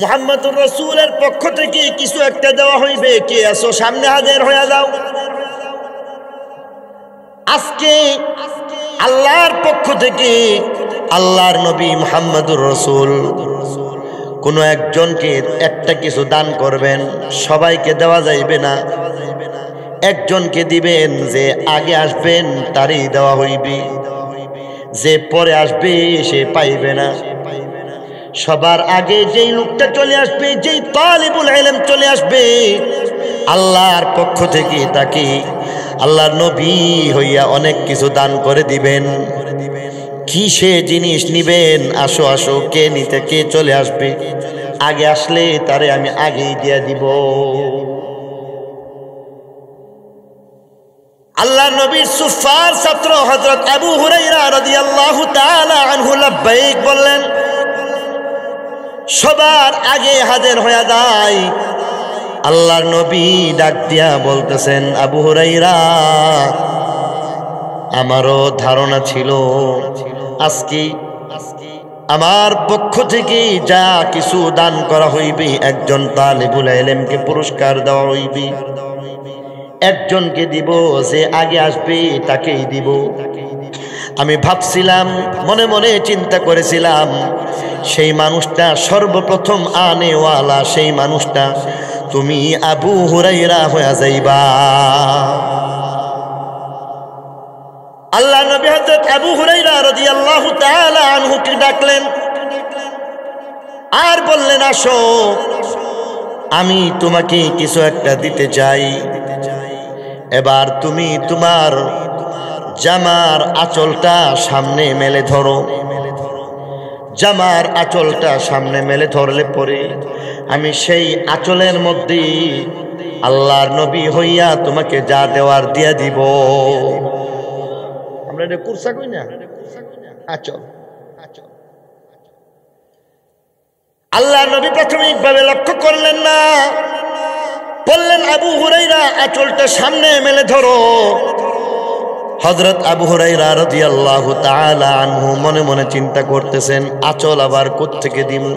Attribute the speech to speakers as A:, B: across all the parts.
A: মুহাম্মদুর রাসূলের পক্ষ থেকে কিছু একটা দেওয়া হইবে। কে আসো সামনে হাজির হয়ে যাও। আজকে আল্লাহর পক্ষ থেকে আল্লাহর নবী মুহাম্মদুর রাসূল কোনো একজনকে একটা কিছু দান করবেন, সবাইকে দেওয়া যাইবে না। একজনকে দিবেন, যে আগে আসবেন তারই দেওয়া হইবে, যে পরে আসবে সে পাইবে না। সবার আগে যেই লোকটা চলে আসবে, যেই তালিবুল ইলম চলে আসবে, আল্লাহর পক্ষ থেকে তাকে আল্লাহর নবী হইয়া অনেক কিছু দান করে দিবেন। কি সে জিনিস নিবেন? আসো আসো, কে নিতে কে চলে আসবে? আগে আসলে তারে আমি আগেই দিয়া দিব। আল্লাহ নবীর সুফার ছাত্র হযরত আবু হুরায়রা রাদিয়াল্লাহু তাআলা আনহু লাব্বাইক বললেন। সবার আগে হাজির হয়ে যায়। আল্লাহর নবী ডাক দিয়া বলতেছেন, আবু হুরায়রা, আমারও ধারণা ছিল আজকে আমার পক্ষ থেকে যা কিছু দান করা হইবে, একজন তালিবুল ইলমকে পুরস্কার দেওয়া হইবে। একজনকে দিব, যে আগে আসবে তাকেই দিব। আমি ভাবছিলাম, মনে মনে চিন্তা করেছিলাম, সেই মানুষটা সর্বপ্রথম আনেওয়ালা, সেই মানুষটা তুমি আবু হুরায়রা হয়ে যাইবা। আল্লাহ নবী হযরত আবু হুরায়রা রাদিয়াল্লাহু তাআলা আনহুকে ডাকলেন আর বললেন, আসো, আমি তোমাকে কিছু একটা দিতে চাই। এবার তুমি তোমার জামার আঁচলটা সামনে মেলে ধরো। জামার আঁচলটা সামনে মেলে ধরলে পরে আমি সেই আঁচলের মধ্যে আল্লাহর নবী হইয়া তোমাকে যা দেওয়ার দিয়া দিব। আমরা এটা কুরসা কই না, আঁচল। আল্লাহর নবী প্রাথমিকভাবে লক্ষ্য করলেন না, বললেন, আবু হুরায়রা, আঁচলটা সামনে মেলে ধরো। হযরত আবু হুরায়রা রাদিয়াল্লাহু তাআলা আনহু মনে মনে চিন্তা করতেছেন, আঁচল আবার কোত্থেকে দিমু।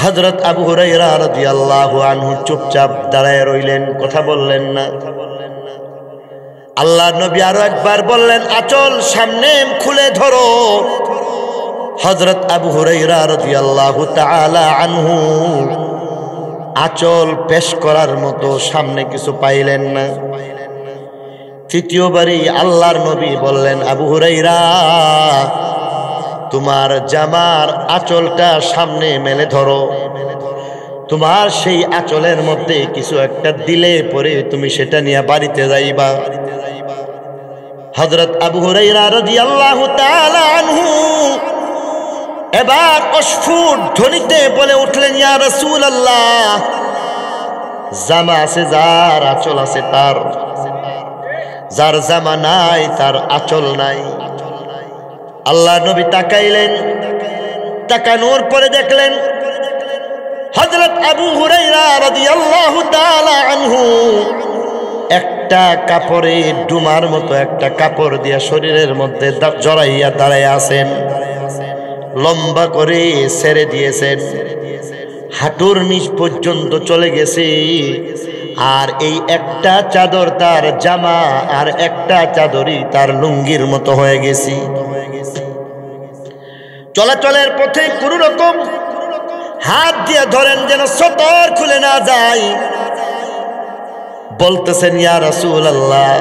A: হযরত আবু হুরায়রা রাদিয়াল্লাহু আনহু চুপচাপ দাঁড়ায় রইলেন, কথা বললেন না। আল্লাহর নবী আরো একবার বললেন, আঁচল সামনে খুলে ধরো। হযরত আবু হুরায়রা রাদিয়াল্লাহু তাআলা আনহু আঁচল পেশ করার মতো সামনে কিছু পাইলেন না। তৃতীয়বারই আল্লাহর নবী বললেন, আবু হুরায়রা, তোমার জামার আঁচলটা সামনে মেলে ধরো। তোমার সেই আঁচলের মধ্যে কিছু একটা দিলে পরে তুমি সেটা নিয়ে বাড়িতে যাইবা। হযরত আবু হুরায়রা রাদিয়াল্লাহু তাআলা আনহু এবার অস্ফুট ধ্বনিতে বলে উঠলেন, ইয়া রাসূলুল্লাহ, জামা আছে যার, আঁচল আছে তার। যার জামা নাই তার আঁচল নাই। আল্লাহ নবী তাকাইলেন, তাকানোর পরে দেখলেন হযরত আবু হুরায়রা রাদিয়াল্লাহু তাআলা আনহু একটা কাপড়ে ডুমার মতো একটা কাপড় দিয়া শরীরের মধ্যে জড়াইয়া দাঁড়ায় আছেন। লম্বা করে ছেড়ে দিয়েছেন, হাঁটুর নিচ পর্যন্ত চলে গেছে। আর এই একটা চাদর তার জামা, আর একটা চাদরই তার লুঙ্গির মতো হয়ে গেছে। চলাচলের পথে কোন রকম হাত দিয়ে ধরেন যেন সতর খুলে না যায়। বলতেছেন, ইয়া রাসূলুল্লাহ,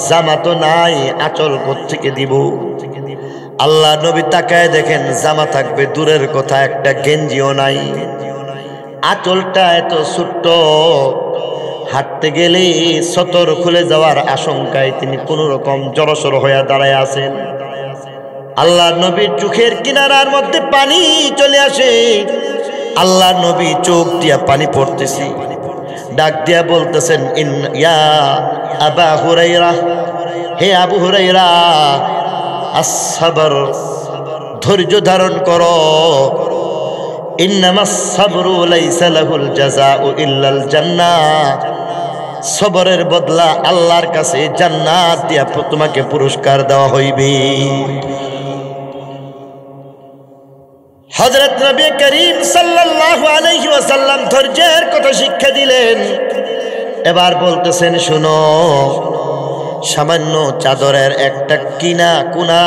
A: জামা তো নাই, আঁচল কোত্থেকে দিব? আল্লাহ নবী তাকায় দেখেন, জামা থাকবে দূরের কথা, একটা গেঞ্জিও নাই। আঁচলটা এত ছোট্ট, হাঁটতে গেলে সতর খুলে যাওয়ার আশঙ্কায় তিনি কোন রকম জড়সড় হয়ে দাঁড়ায় আছেন। আল্লাহ নবীর চোখের কিনারার মধ্যে পানি চলে আসে। আল্লাহ নবী চোখ দিয়া পানি পড়তেছে, ডাক দিয়া বলতেছেন, ইয়া আবা হুরায়রা, হে আবু হুরায়রা, আসসাবর, ধৈর্য ধারণ করো। ইন্নামাস সাবরু লাইসা লাহুল জাযাউ ইল্লাল জান্নাহ, সবরের বদলা আল্লাহর কাছে জান্নাত দিয়া তোমাকে পুরস্কার দেওয়া হইবে। হযরত নবী করিম সাল্লাল্লাহু আলাইহি ওয়াসাল্লাম ধৈর্যের কথা শিক্ষা দিলেন। এবার বলতেছেন, শুনো, সামান্য চাদরের একটা কোনা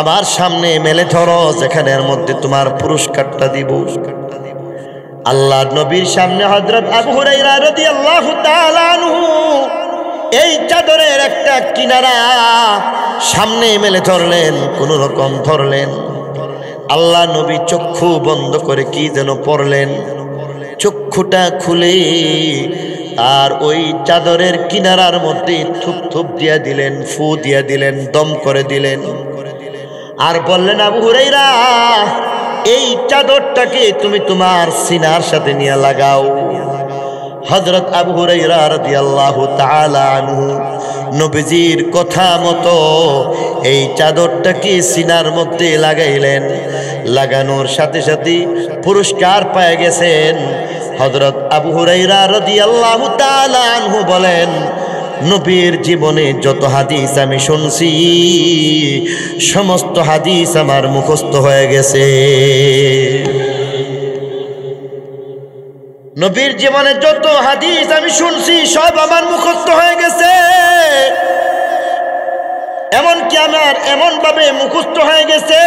A: আমার সামনে মেলে ধরো, যেখানের মধ্যে তোমার পুরস্কারটা দিব। আল্লাহর নবীর সামনে হযরত আবু হুরায়রা রাদিয়াল্লাহু তাআলা আনহু এই চাদরের একটা কিনারা সামনে মেলে ধরলেন, কোন রকম ধরলেন। আল্লাহ নবী চক্ষু বন্ধ করে কি যেন পড়লেন, চক্ষুটা খুলে আর ওই চাদরের কিনারার মধ্যে থুপ থুপ দিয়া দিলেন, ফু দিয়া দিলেন, দম করে দিলেন। আর বললেন, আবু হুরায়রা, এই চাদরটাকে তুমি তোমার সিনার সাথে নিয়ে লাগাও। হযরত আবু হুরায়রা রাদিয়াল্লাহু তাআলা আনহু নবীজির কথা মতো এই চাদরটাকে সিনার মধ্যে লাগাইলেন। লাগানোর সাথে সাথে পুরস্কার পেয়ে গেছেন। হযরত আবু হুরায়রা রাদিয়াল্লাহু তাআলা আনহু বলেন, নবীর জীবনে যত হাদিস আমি শুনছি সমস্ত হাদিস আমার মুখস্থ হয়ে গেছে। নবীর জীবনে যত হাদিস আমি শুনছি সব আমার মুখস্থ হয়ে গেছে। এমনকি আমার এমন ভাবে মুখস্থ হয়ে গেছে,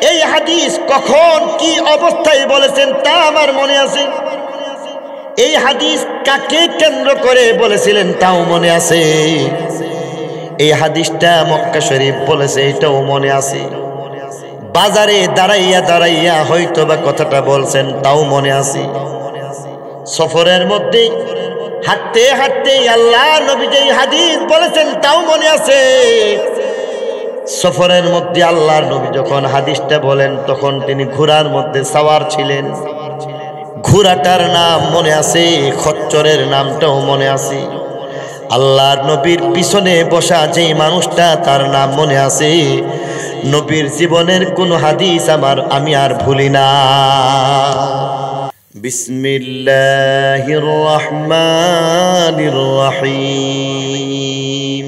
A: এই হাদিস কখন কি অবস্থায় বলেছেন তা আমার মনে আছে। এই হাদিস কাকে কেন্দ্র করে বলেছিলেন তাও মনে আছে। এই হাদিসটা মক্কা শরীফ বলেছে এটাও মনে আছে। বাজারে দাঁড়াইয়া দাঁড়াইয়া হয়তো বা কথাটা বলছেন তাও মনে আছে। সফরের মধ্যে হাঁটতে হাঁটতে আল্লাহ নবী যেই হাদিস বলেছেন তাও মনে আছে। সফরের মধ্যে আল্লাহর নবী যখন হাদিসটা বলেন তখন তিনি ঘোড়ার মধ্যে সাওয়ার ছিলেন। ঘোড়াটার নাম মনে আছে, খচ্চরের নামটাও মনে আছে। আল্লাহর নবীর পিছনে বসা যেই মানুষটা তার নাম মনে আছে। নবীর জীবনের কোন হাদিস আমি আর ভুলি না। বিসমিল্লাহির রহমানির রহিম।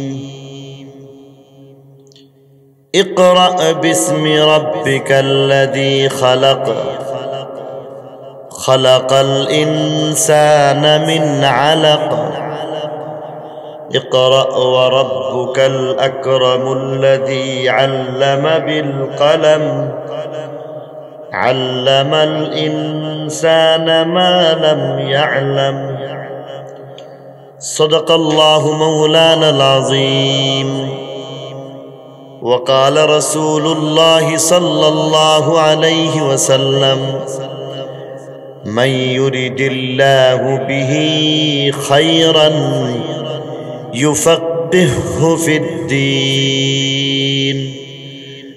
A: ইকরা বিসমি রাব্বিকাল্লাযী খালাক খালাকাল ইনসানা মিন আলাক اقرأ وربك الأكرم الذي علم بالقلم علم الإنسان ما لم يعلم صدق الله مولانا العظيم وقال رسول الله صلى الله عليه وسلم من يرد الله به خيرا يفقهه في الدين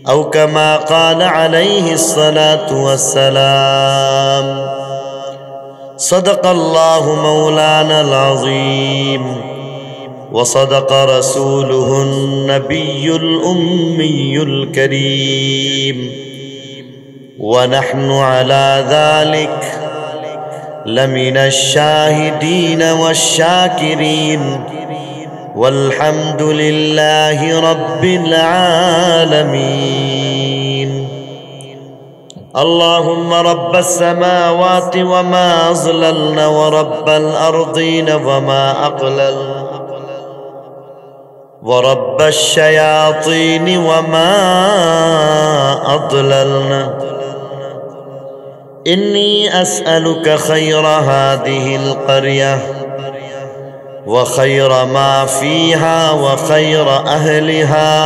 A: أو كما قال عليه الصلاة والسلام صدق الله مولانا العظيم وصدق رسوله النبي الأمي الكريم ونحن على ذلك لمن الشاهدين والشاكرين والحمد لله رب العالمين اللهم رب السماوات وما أظللن ورب الأرضين وما أقلل ورب الشياطين وما أضللن إني أسألك خير هذه القرية وخير ما فيها وخير أهلها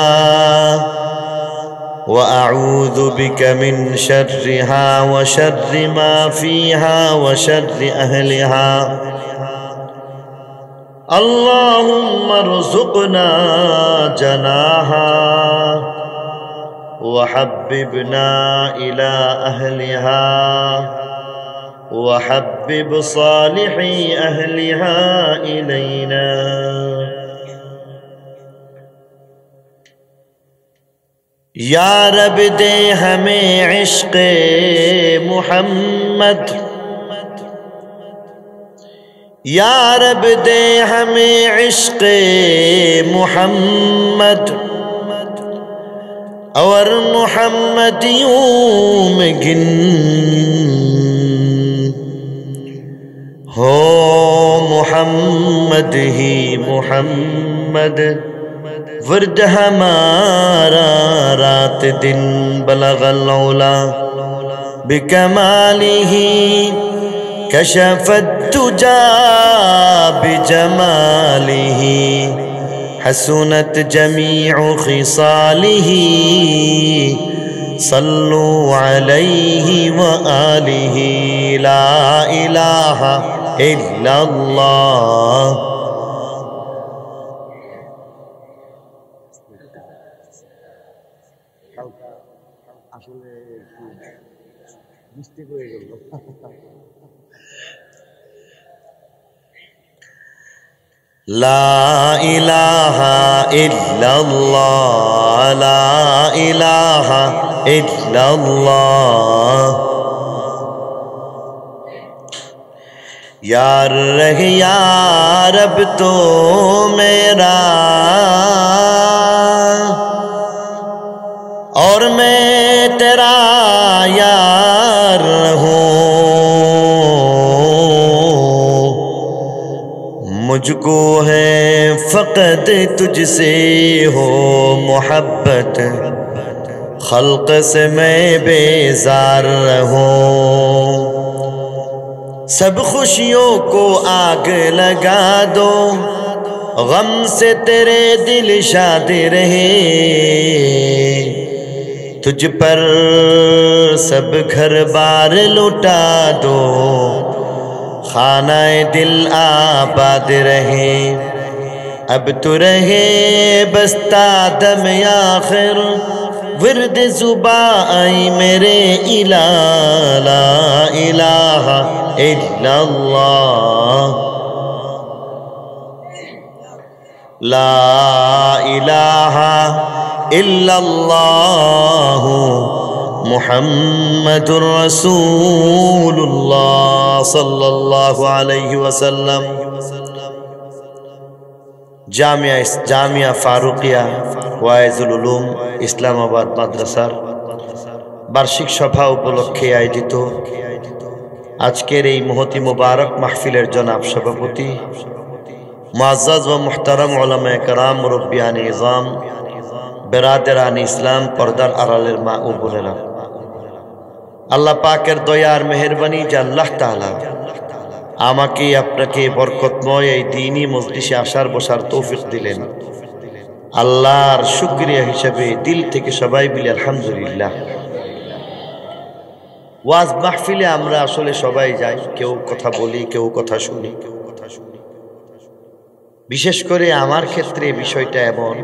A: وأعوذ بك من شرها وشر ما فيها وشر أهلها اللهم ارزقنا جناها وحببنا إلى أهلها وحبب صالحي أهلها إلينا या रब दे हमें इश्क़ मुहम्मद या रब दे हमें इश्क़ मुहम्मद और मुहम्मदियों में गिन हो मुहम्मद ही मुहम्मद वर्द हमारा रात दिन बलगल औला बिकमालिही कशफत तुजा बिजमालिही हसनत जमीउ खिसालिही सल्लु अलैहि व आलिही ला इलाहा इल्लल्लाह। ला इलाहा इल्लल्लाह ला इलाहा इल्लल्लाह। यार रह यार अब तो मेरा और मैं तेरा यार हूँ, मुझको है फ़क़त तुझसे हो मोहब्बत, खल्क़ से मैं बेजार रहूं। सब खुशियों को आग लगा दो, गम से तेरे दिल शाद रहे, तुझ पर सब घर बार लुटा दो, खानाए दिल आबाद रहे। अब तो रहे बस्ता दम आखिर, विर्द जुबा आई मेरे इला ला इलाहा इल्लल्लाह ला इलाहा इल्लल्लाह मुहम्मदुर रसूलुल्लाह सल्लल्लाहु अलैहि वसल्लम। जामिया फारूकिया वाइजुल उलूम इस्लामाबाद माद्रासार বার্ষিক সভা উপলক্ষে আয়োজিত আজকের এই মহতি মুবারক মাহফিলের জনাব সভাপতি মুআজ্জাজ ও মুহতারাম উলামায়ে কেরাম মুরব্বিয়ানে ইজাম বেরাদারানে ইসলাম পর্দার আড়ালের মা ও বোনেরা, আল্লাহ পাকের দয়া আর মেহেরবানি যে আল্লাহ তাআলা আমাকে আপনাকে বরকতময় এই দ্বীনি মজলিসে আসার বসার তৌফিক দিলেন, আল্লাহর শুকরিয়া হিসেবে দিল থেকে সবাই মিলে আলহামদুলিল্লাহ। ওয়াজ মাহফিলে আমরা আসলে সবাই যাই, কেউ কথা বলি, কেউ কথা শুনি। বিশেষ করে আমার ক্ষেত্রে বিষয়টা এমন,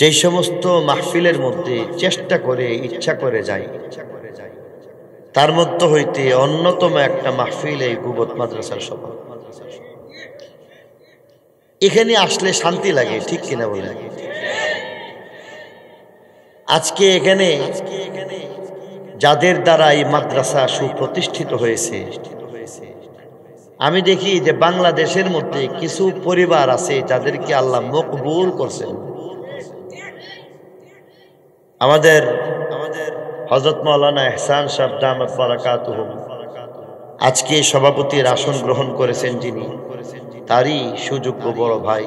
A: যে সমস্ত মাহফিলের মধ্যে চেষ্টা করে ইচ্ছা করে যাই, তার মধ্যে হইতে অন্যতম একটা মাহফিল এই গুবত মাদ্রাসার সভা। এখানে আসলে শান্তি লাগে, ঠিক কিনা বলেন? আজকে এখানে যাদের দ্বারা এই মাদ্রাসা সুপ্রতিষ্ঠিত হয়েছে, আমি দেখি যে বাংলাদেশের মধ্যে কিছু পরিবার আছে যাদেরকে আল্লাহ মকবুল করছেন। আমাদের হযরত মাওলানা ইহসান সাহেব দামাত বারাকাতুহু আজকে সভাপতির আসন গ্রহণ করেছেন, যিনি তারই সুযোগ্য বড় ভাই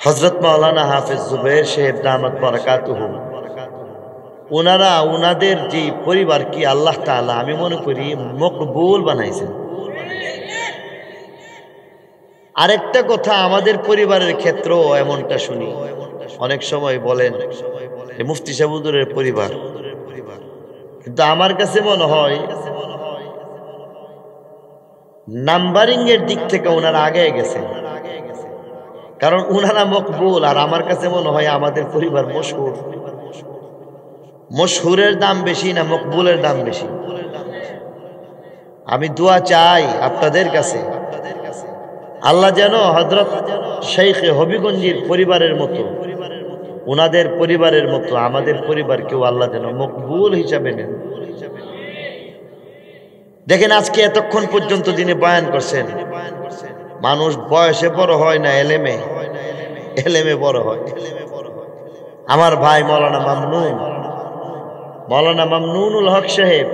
A: হযরত মাওলানা হাফেজ জুবায়ের সাহেব দামাত বারাকাতুহু। ওনারা ওনাদের যে পরিবার কি আল্লাহ তাআলা আমি মনে করি মকবুল বানাইছেন। আরেকটা কথা, আমাদের পরিবারের ক্ষেত্রেও এমনটা শুনি, অনেক সময় বলেন মুফতি সাহেব হুজুরের পরিবার, কিন্তু আমার কাছে মনে হয় নাম্বারিং এর দিক থেকে ওনারা আগে গেছেন, কারণ ওনারা মকবুল। আর আমার কাছে মনে হয় আমাদের পরিবার মশহুর। মশহুরের দাম বেশি না মকবুলের দাম বেশি? আমি দোয়া চাই আপনাদের কাছে, আল্লাহ যেন হযরত শেখ হবিগঞ্জের পরিবারের মতো, ওনাদের পরিবারের মতো আমাদের পরিবারকেও আল্লাহ যেন মকবুল হিসাবে নেন। দেখেন আজকে এতক্ষণ পর্যন্ত যিনি বয়ান করছেন, মানুষ বয়সে বড় হয় না, এলেমে বড় হয়। আমার ভাই মৌলানা মামনুনুল হক সাহেব,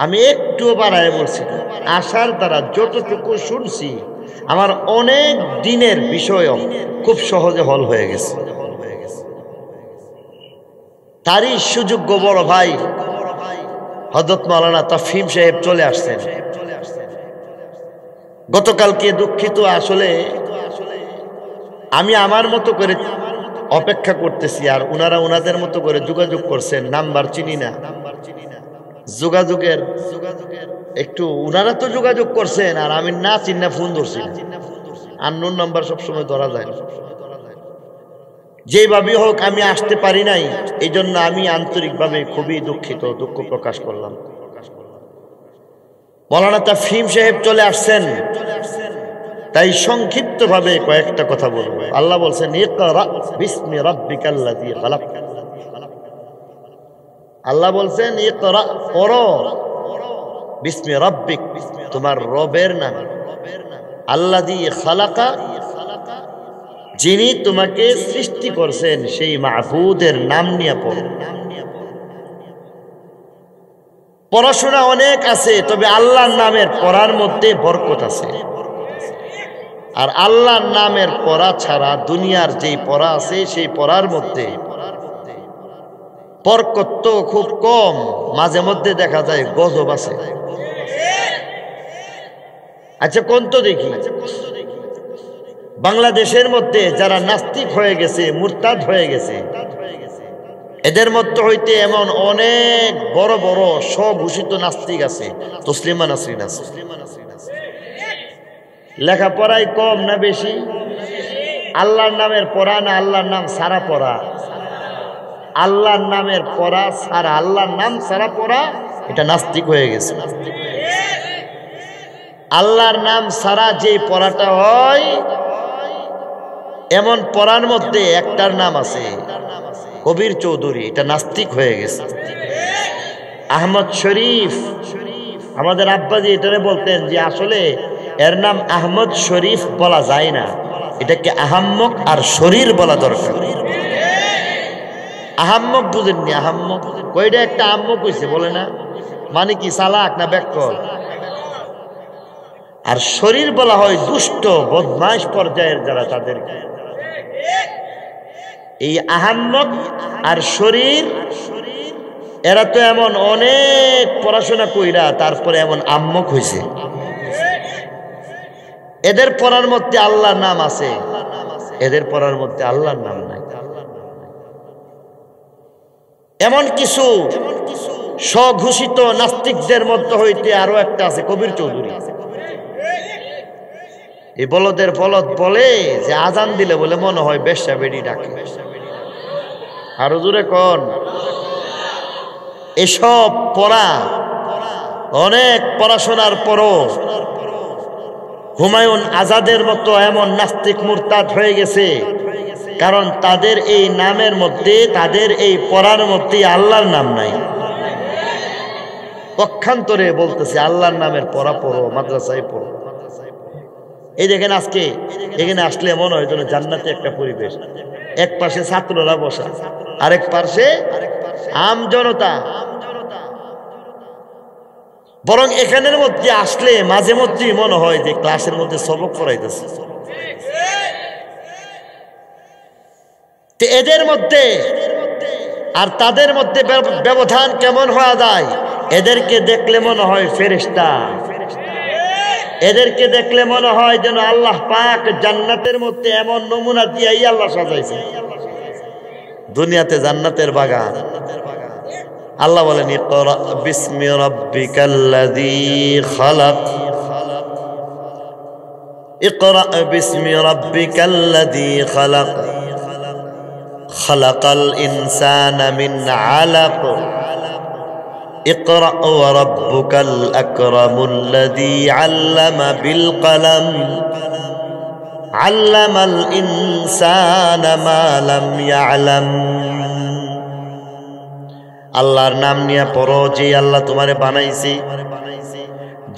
A: আমি একটু বাড়ায় বলছি, আশার দ্বারা যতটুকু শুনছি আমার অনেক দিনের বিষয়ও খুব সহজে হল হয়ে গেছে। তারই সুযোগ্য বড় ভাই হযরত মাওলানা তাফহিম সাহেব চলে আসছেন। গতকালকে দুঃখিত, আসলে আমি আমার মতো করে অপেক্ষা করতেছি আর উনারা উনাদের মতো করে যোগাযোগ করছেন, নাম্বার চিনি না, যোগাযোগের একটু উনারা তো যোগাযোগ করছেন আর আমি না চিন্না ফোন ধরছি। আননোন নাম্বার সবসময় ধরা যায় না। যেভাবে হোক আমি আসতে পারি নাই, এই জন্য আমি আন্তরিকভাবে খুবই দুঃখিত, দুঃখ প্রকাশ করলাম। মাওলানা তাফহিম সাহেব চলে আসছেন, তাই সংক্ষিপ্ত ভাবে কয়েকটা কথা বলবো। আল্লাহ বলছেন ইকরা বিসমি রাব্বিকাল্লাযী খালাক। আল্লাহ বলছেন ইকরা, পড়ো, বিসমি রাব্বিক, তোমার রবের নামে, আল্লাযী খালাকা, যিনি তোমাকে সৃষ্টি করছেন, সেই মাবুদের নাম নিয়ে পড়ো। পড়াশোনা অনেক আছে, তবে আল্লাহর নামের পড়ার মধ্যে বরকত আছে। আর আল্লাহর নামের পড়া ছাড়া দুনিয়ার যেই পড়া আছে সেই পড়ার মধ্যে বরকত তো খুব কম, মাঝে মধ্যে দেখা যায় গজব আছে। আচ্ছা কোন তো দেখি, বাংলাদেশের মধ্যে যারা নাস্তিক হয়ে গেছে, মুরতাদ হয়ে গেছে, এদের মধ্যে হইতে এমন অনেক বড় বড় স্বঘোষিত নাস্তিক আছে, তসলিমা নাসরিন আছে। লেখাপড়ায় কম না বেশি? আল্লাহর নামের পড়া না আল্লাহর নাম সারা পড়া? আল্লাহর নামের পড়া সারা, আল্লাহর নাম সারা পড়া, এটা নাস্তিক হয়ে গেছে। আল্লাহর নাম সারা যে পড়াটা হয়, এমন পড়ার মধ্যে একটার নাম আছে কবির চৌধুরী, এটা নাস্তিক হয়ে গেছে। আহমদ শরীফ, আমাদের আব্বাজি এটারে বলতেন যে আসলে এর নাম আহমদ শরীফ বলা যায় না, এটাকে আহাম্মক আর শরীর বলা দরকার। আহাম্মক বুঝেননি? আহাম্মক কইটা একটা আহম্মক হইছে বলে না, মানে কি চালাক না ব্যাককল? আর শরীর বলা হয় দুষ্ট বদমাশ পর্যায়ের যারা, তাদেরকে। এই আহাম্মক আর শরীর, এরা তো এমন অনেক পড়াশোনা কইরা তারপরে এমন আম্মক হইছে। এদের পড়ার মধ্যে আল্লাহর নাম আছে, এদের পড়ার মধ্যে আল্লাহর নাম নাই। এমন কিছু স্বঘোষিত নাস্তিকদের মধ্যে হইতে আরো একটা আছে কবির চৌধুরী। এই বলদের বলদ বলে যে আজান দিলে বলে মনে হয় বেশ্যা বেড়ি ডাকে। আরো জোরে কোন? এসব পড়া, অনেক পড়াশোনার পরও হুমায়ুন আজাদের মতো এমন নাস্তিক মুরতাদ হয়ে গেছে, কারণ তাদের এই নামের মধ্যে, তাদের এই পড়ার মধ্যে আল্লাহর নাম নাই। পক্ষান্তরে বলতেছে আল্লাহর নামের পড়া পড়ো, মাদ্রাসায় পড়ো। এই দেখেন আজকে এখানে আসলে মনে হয় যেন জান্নাতে একটা পরিবেশ। এক পাশে ছাত্ররা বসা, আরেক পাশে আম জনতা। বরং এখানের মধ্যে আসলে মাঝে মধ্যেই মনে হয় যে ক্লাসের মধ্যে সবক পড়াইতেছে। এদের মধ্যে আর তাদের মধ্যে ব্যবধান কেমন হওয়া যায়? এদেরকে দেখলে মনে হয় ফেরেশতা, এদেরকে দেখলে মনে হয় যেন আল্লাহ পাক জান্নাতের মধ্যে এমন নমুনা দিয়েই আল্লাহ সাজাইছে। দুনিয়াতে জান্নাতের বাগান। আল্লাহ বলেন ইকরা বিসমি রাব্বিকাল্লাযী খালাক, ইকরা বিসমি রাব্বিকাল্লাযী খালাক, খালাকাল ইনসানা মিন আলাক, ইকরা ওয়া রাব্বুকাল আকরামুল্লাযী আল্লামা বিল কলম, আল্লামাল ইনসানা মা লাম ইয়ালাম। আল্লাহর নাম নিয়ে পড়ো, যে আল্লাহ তোমারে বানাইছে,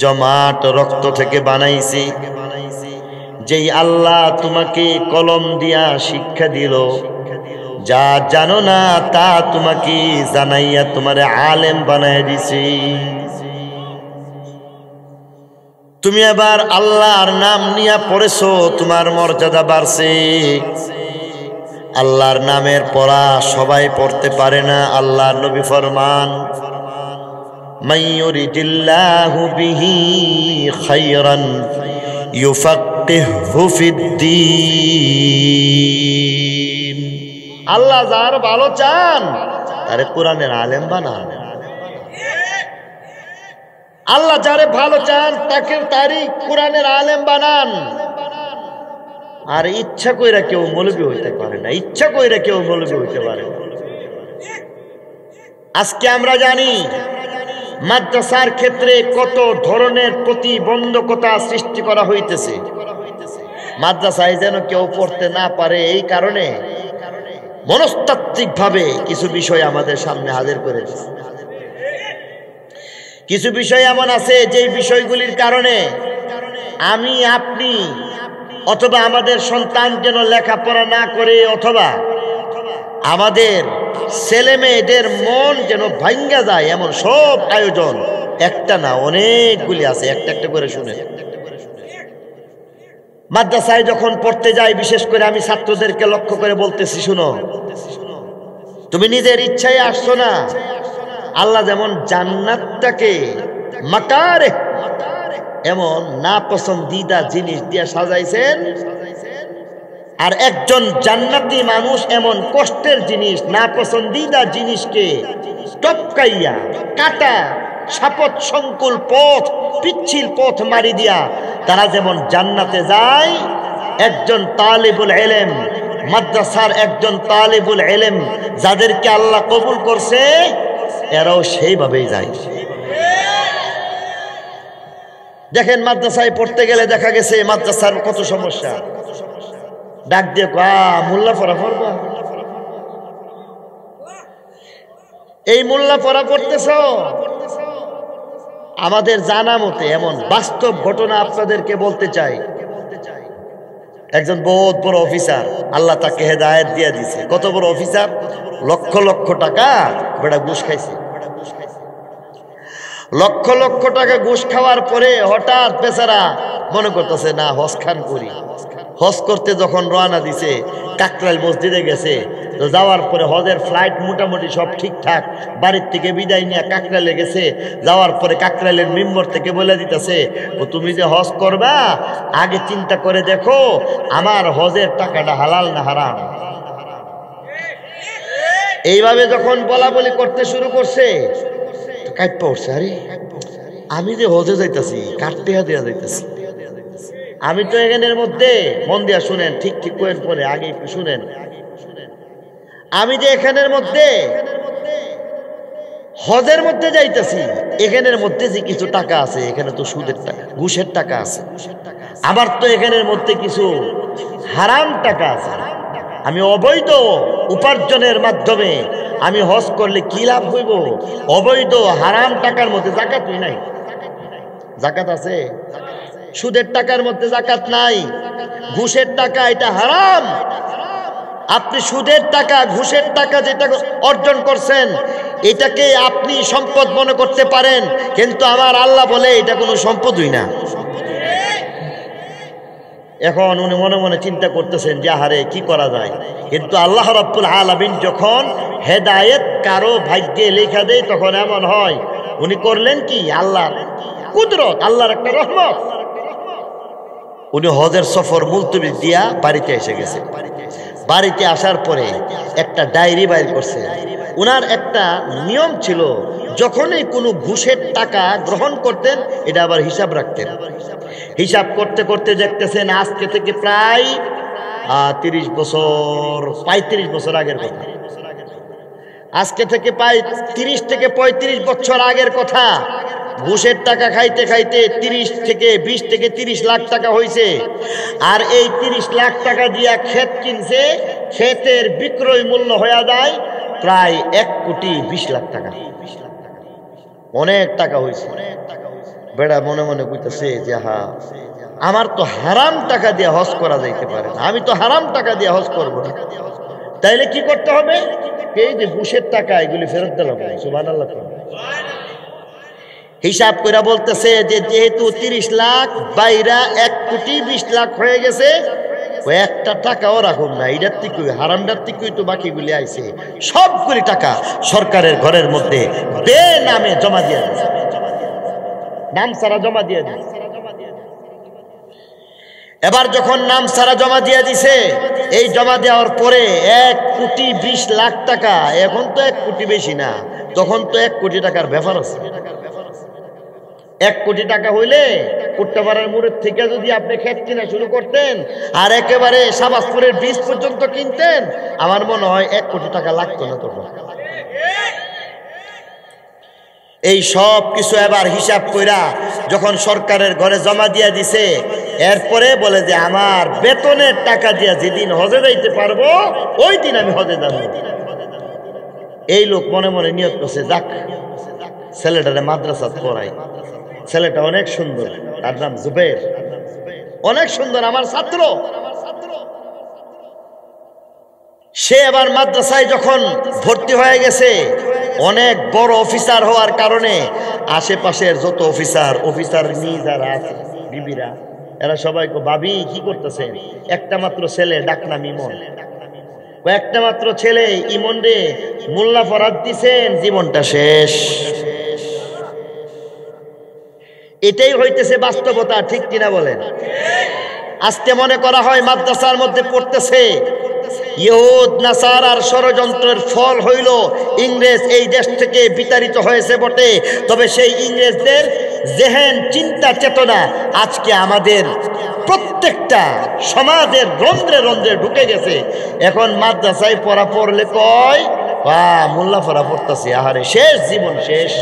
A: জমাট রক্ত থেকে বানাইছে, যেই আল্লাহ তোমাকে কলম দিয়া শিক্ষা দিল, যা জানো না তা তোমাকে জানাইয়া তোমারে আলেম বানায় দিছি। তুমি এবার আল্লাহর নাম নিয়া পড়েছো, তোমার মর্যাদা বাড়ছে। আল্লাহর নামের পড়া সবাই পড়তে পারে না। আল্লাহর নবী ফরমান, মাইয়ুরিদিল্লাহু বিহি খায়রান ইউফাক্কিহহু ফিদ্দীন। আল্লাহ যার ভালো চান তারে কোরআনের আলেম বানান। আল্লাহ যারে ভালো চান তারই কোরআনের আলেম বানান। আর ইচ্ছা কইরা কেউ মৌলবী হইতে পারে না, ইচ্ছা কইরা কেউ মৌলবী হইতে পারে না। আজকে আমরা জানি মাদ্রাসার ক্ষেত্রে কত ধরনের প্রতিবন্ধকতা সৃষ্টি করা হইতেছে। মাদ্রাসায় যেন কেউ পড়তে না পারে, এই কারণে মনস্তাত্ত্বিক ভাবে কিছু বিষয় আমাদের সামনে হাজির করেছে। কিছু বিষয় এমন আছে যে বিষয়গুলির কারণে আমি, আপনি অথবা আমাদের সন্তান যেন লেখাপড়া না করে, অথবা আমাদের ছেলে মেয়েদের মন যেন ভাঙ্গা যায়, এমন সব আয়োজন একটা না অনেকগুলি আছে। একটা একটা করে শুনে। মাদ্রাসায় যখন পড়তে যাই, বিশেষ করে আমি ছাত্রদেরকে লক্ষ্য করে বলতেছি, শুনো, তুমি নিজের ইচ্ছায় আসছো না। আল্লাহ যেমন জান্নাতটাকে মাকারে এমন না পছন্দিদা জিনিস দিয়ে সাজাইছেন, আর একজন জান্নাতি মানুষ এমন কষ্টের জিনিস, না পছন্দিদা জিনিসকে টপকাইয়া কাটা সাপত সংকুল পথ, পিচ্ছিল পথ মারি দিয়া তারা যেমন জান্নাতে যায়, একজন তালিবুল ইলম, মাদ্রাসার একজন তালিবুল ইলম যাদেরকে আল্লাহ কবুল করছে, এরাও সেইভাবেই যায়। দেখেন মাদ্রাসায় পড়তে গেলে দেখা গেছে মাদ্রাসার কত সমস্যা। ডাক দিয়ে মোল্লা পড়া পড়বা, এই মোল্লা পড়া পড়তেছ। আমাদের জানা মতে এমন বাস্তব ঘটনা আপনাদেরকে বলতে চাই। একজন বহুত বড় অফিসার, আল্লাহ তাকে হেদায়েত দিয়ে দিছে। কত বড় অফিসার, লক্ষ লক্ষ টাকা বেটা ঘুষ খাইছে। লক্ষ লক্ষ টাকা ঘুষ খাওয়ার পরে হঠাৎ বেচারা মনে করতেছে, না হজ খান করি। হজ করতে যখন রওনা দিছে, কাকরাইল মসজিদে গেছে। তো যাওয়ার পরে হজের ফ্লাইট মোটামুটি সব ঠিকঠাক, বাড়ির থেকে বিদায় নিয়ে কাকরাইলে গেছে। যাওয়ার পরে কাকরাইলের মেম্বর থেকে বলে দিতেছে, ও তুমি যে হজ করবা, আগে চিন্তা করে দেখো আমার হজের টাকাটা হালাল না হারাম। এইভাবে যখন বলা বলি করতে শুরু করছে, কাটপা উঠছে, আরে আমি যে হজে যাইতেছি, কাটতে দেওয়া যাইতেছি। আমি তো এখানের মধ্যে, মন দিয়া শুনেন, ঠিক ঠিক করেন পরে, আগে একটু শুনেন। আমি যে এখানের মধ্যে হজের মধ্যে যাইতেছি, এখানের মধ্যে যে কিছু টাকা আছে, এখানে তো সুদের টাকা, ঘুষের টাকা আছে। আবার তো এখানের মধ্যে কিছু হারাম টাকা আছে। আমি অবৈধ উপার্জনের মাধ্যমে আমি হজ করলে কি লাভ হইব? অবৈধ হারাম টাকার মধ্যে জাকাতই নাই। জাকাত আছে? সুদের টাকার মধ্যে জাকাত নাই। ঘুষের টাকা, এটা হারাম। আপনি সুদের টাকা, ঘুষের টাকা যেটা অর্জন করছেন, এটাকে আপনি সম্পদ মনে করতে পারেন, কিন্তু আমার আল্লাহ বলে এটা কোনো সম্পদই না। এখন উনি মনে মনে চিন্তা করতেছেন যে আহারে কি করা যায়। কিন্তু আল্লাহ রাব্বুল আলামিন যখন হেদায়েত কারো ভাগ্যে লেখা দেয়, তখন এমন হয়, উনি করলেন কি, আল্লাহর কুদরত, আল্লাহর একটা রহমত। উনি হজের সফর মুলতবি দিয়া বাড়িতে এসে গেছে। বাড়িতে আসার পরে একটা ডায়েরি বাইর করছে। উনার একটা নিয়ম ছিল, যখনই কোনো ঘুষের টাকা গ্রহণ করতেন, এটা আবার হিসাব রাখতেন। হিসাব করতে করতে দেখতেছেন আজকে থেকে প্রায় 35 বছর আগের কথা। আজকে থেকে প্রায় 30 থেকে 35 বছর আগের কথা। ঘুষের টাকা খাইতে খাইতে 20 থেকে 30 লাখ টাকা হয়েছে। আর এই 30 লাখ টাকা দিয়া ক্ষেত কিনছে। ক্ষেতের বিক্রয় মূল্য হয়ে যায় প্রায় 1,20,00,000 টাকা। অনেক টাকা হয়েছে। বেড়া মনে মনে কইতেছে যে হা, আমার তো হারাম টাকা দিয়ে হজ করা যাইতে পারে না, আমি তো হারাম টাকা দিয়ে হজ করব না। তাইলে কি করতে হবে? এই যে ঘুষের টাকা এগুলি ফেরত দিলাম। সুবহানাল্লাহ। হিসাব করে বলতেছে যে যেহেতু 30 লাখ বাইরা 1,20,00,000 হয়ে গেছে, ওই একটা টাকাও রাখুন না, এটার থেকে হারামটার থেকেই তো বাকিগুলি আইছে, সবগুলি টাকা সরকারের ঘরের মধ্যে বেনামে জমা দিয়ে দিচ্ছে, নাম সারা জমা দিয়ে দিচ্ছে। এবার যখন নাম সারা জমা দিয়ে দিছে, এই জমা দেওয়ার পরে 1,20,00,000 টাকা, এখন তো 1 কোটি বেশি না, তখন তো 1 কোটি টাকার ব্যাপার আছে। 1 কোটি টাকা হইলে কুট্টাপাড়ার মোড়ের থেকে যদি আপনি ক্ষেত কিনা শুরু করতেন আর একেবারে শাহবাজপুরের ব্রিজ পর্যন্ত কিনতেন, আমার মনে হয় 1 কোটি টাকা লাগতো না তখন। এই সব কিছু এবার হিসাব কইরা যখন সরকারের ঘরে জমা দিয়া দিছে, এরপরে বলে যে আমার বেতনের টাকা দিয়া যেদিন হজে যাইতে পারবো ওই দিন আমি হজে যাব। এই লোক মনে মনে নিয়ত করছে, যাক ছেলেটারে মাদ্রাসা পড়াই, ছেলেটা অনেক সুন্দর, তার নাম জুবের, অনেক সুন্দর, আমার ছাত্র। সে এবার মাদ্রাসায় যখন ভর্তি হয়ে গেছে, অনেক বড় অফিসার হওয়ার কারণে আশেপাশের যত অফিসার নিয়ে যারা আছে বিবিরা, এরা সবাইকে ভাবি কি করতেছেন, একটা মাত্র ছেলে ডাকনাম ইমন, একটা মাত্র ছেলে ইমন রে মোল্লা ফরাদ দিছেন, জীবনটা শেষ। এটাই হইতেছে বাস্তবতা, ঠিক কিনা বলেন? আজকে মনে করা হয় মাদ্রাসার মধ্যে পড়তেছে, ইহুদ নাসারার ষড়যন্ত্রের ফল হইল ইংরেজ এই দেশ থেকে বিতাড়িত হয়েছে বটে, তবে সেই ইংরেজদের জেহেন চিন্তা চেতনা আজকে আমাদের প্রত্যেকটা সমাজের রন্ধ্রে রন্ধ্রে ঢুকে গেছে। এখন মাদ্রাসায় পড়া পড়লে কয় মোল্লা পড়া পড়তেছে, আহারে শেষ, জীবন শেষ।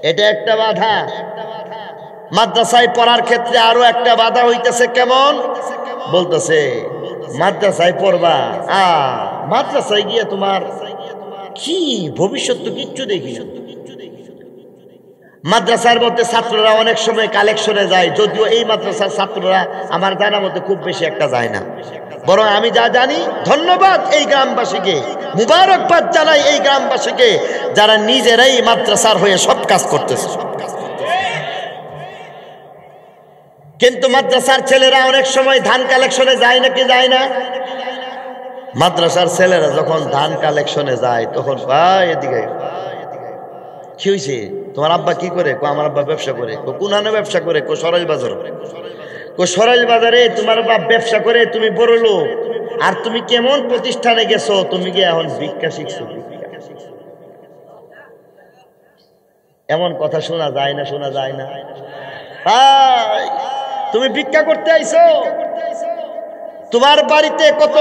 A: এটা একটা বাধা। মাদ্রাসায় পড়ার ক্ষেত্রে আরো একটা বাধা হইতেছে, কেমন বলতেছে, মাদ্রাসায় পড়বা, মাদ্রাসায় গিয়ে তোমার কি ভবিষ্যৎ তো কিচ্ছু দেখি। মাদ্রাসার মধ্যে ছাত্ররা অনেক সময় কালেকশনে যায়, যদিও এই মাদ্রাসার ছাত্ররা আমার জানা মতে খুব বেশি একটা যায় না, বরং আমি যা জানি, ধন্যবাদ এই গ্রামবাসীকে, মুবারকবাদ জানাই এই গ্রামবাসীকে যারা নিজেরাই মাদ্রাসার হয়ে সব কাজ করতেছে। কিন্তু মাদ্রাসার ছেলেরা অনেক সময় ধান কালেকশনে যায় নাকি যায় না? মাদ্রাসার ছেলেরা যখন ধান কালেকশনে যায় তখন ভাই এদিকে কি হয়েছে, তোমার আব্বা কি করে? আমার আব্বা ব্যবসা করে। কোনখানে ব্যবসা করে? সরাইল বাজার। সরাইল বাজারে তোমার বাপ ব্যবসা করে, তুমি বড় লোক, আর তুমি কেমন প্রতিষ্ঠানে গেছো, তুমি গিয়ে এখন ভিক্ষা শিখছো। এমন কথা শোনা যায় না? শোনা যায় না? তুমি ভিক্ষা করতে আইছো, তোমার বাড়িতে কত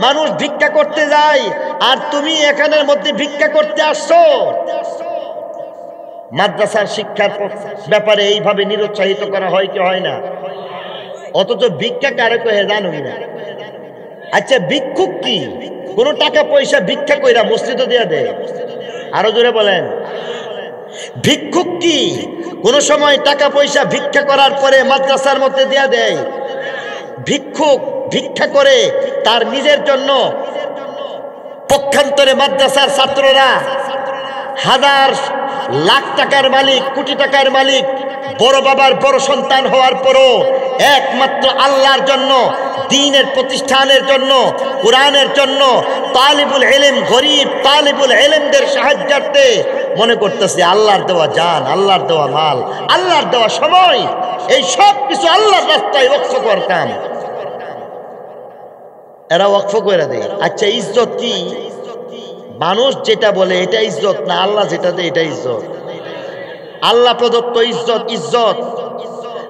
A: মানুষ ভিক্ষা করতে যায়, আর তুমি এখানের মধ্যে ভিক্ষা করতে আসছো। মাদ্রাসার শিক্ষার ব্যাপারে এইভাবে নিরুৎসাহিত করা হয় কি হয় না? অথচ ভিক্ষা কারে কহে জানো না? আচ্ছা, ভিক্ষুক কি কোন টাকা পয়সা ভিক্ষা কইরা মসজিদে দিয়া দেয়? আরো জোরে বলেন। ভিক্ষুক কি কোন সময় টাকা পয়সা ভিক্ষা করার পরে মাদ্রাসার মধ্যে দিয়া দেয়? ভিক্ষুক ভিক্ষা করে তার নিজের জন্য, পক্ষান্তরে মাদ্রাসার ছাত্ররা হাজার লাখ টাকার মালিক, কোটি টাকার মালিক, বড় বাবার বড় সন্তান হওয়ার পরও একমাত্র আল্লাহর জন্য, দ্বীনের প্রতিষ্ঠানের জন্য, কোরআনের জন্য তালিবুল ইলম, গরিব তালিবুল ইলমদের সাহায্যার্থে মনে করতেছে আল্লাহর দেওয়া জান, আল্লাহর দেওয়া মাল, আল্লাহর দেওয়া সময়, এই সব কিছু আল্লাহর রাস্তায় ওয়াকফ করতাম। এরা ওয়াকফ করে দেয়। আচ্ছা, ইজ্জত কি? মানুষ যেটা বলে এটা ইজ্জত না, আল্লাহ যেটা দেয় এটা ইজ্জত। আল্লাহ প্রদত্ত ইজ্জত ইজ্জত,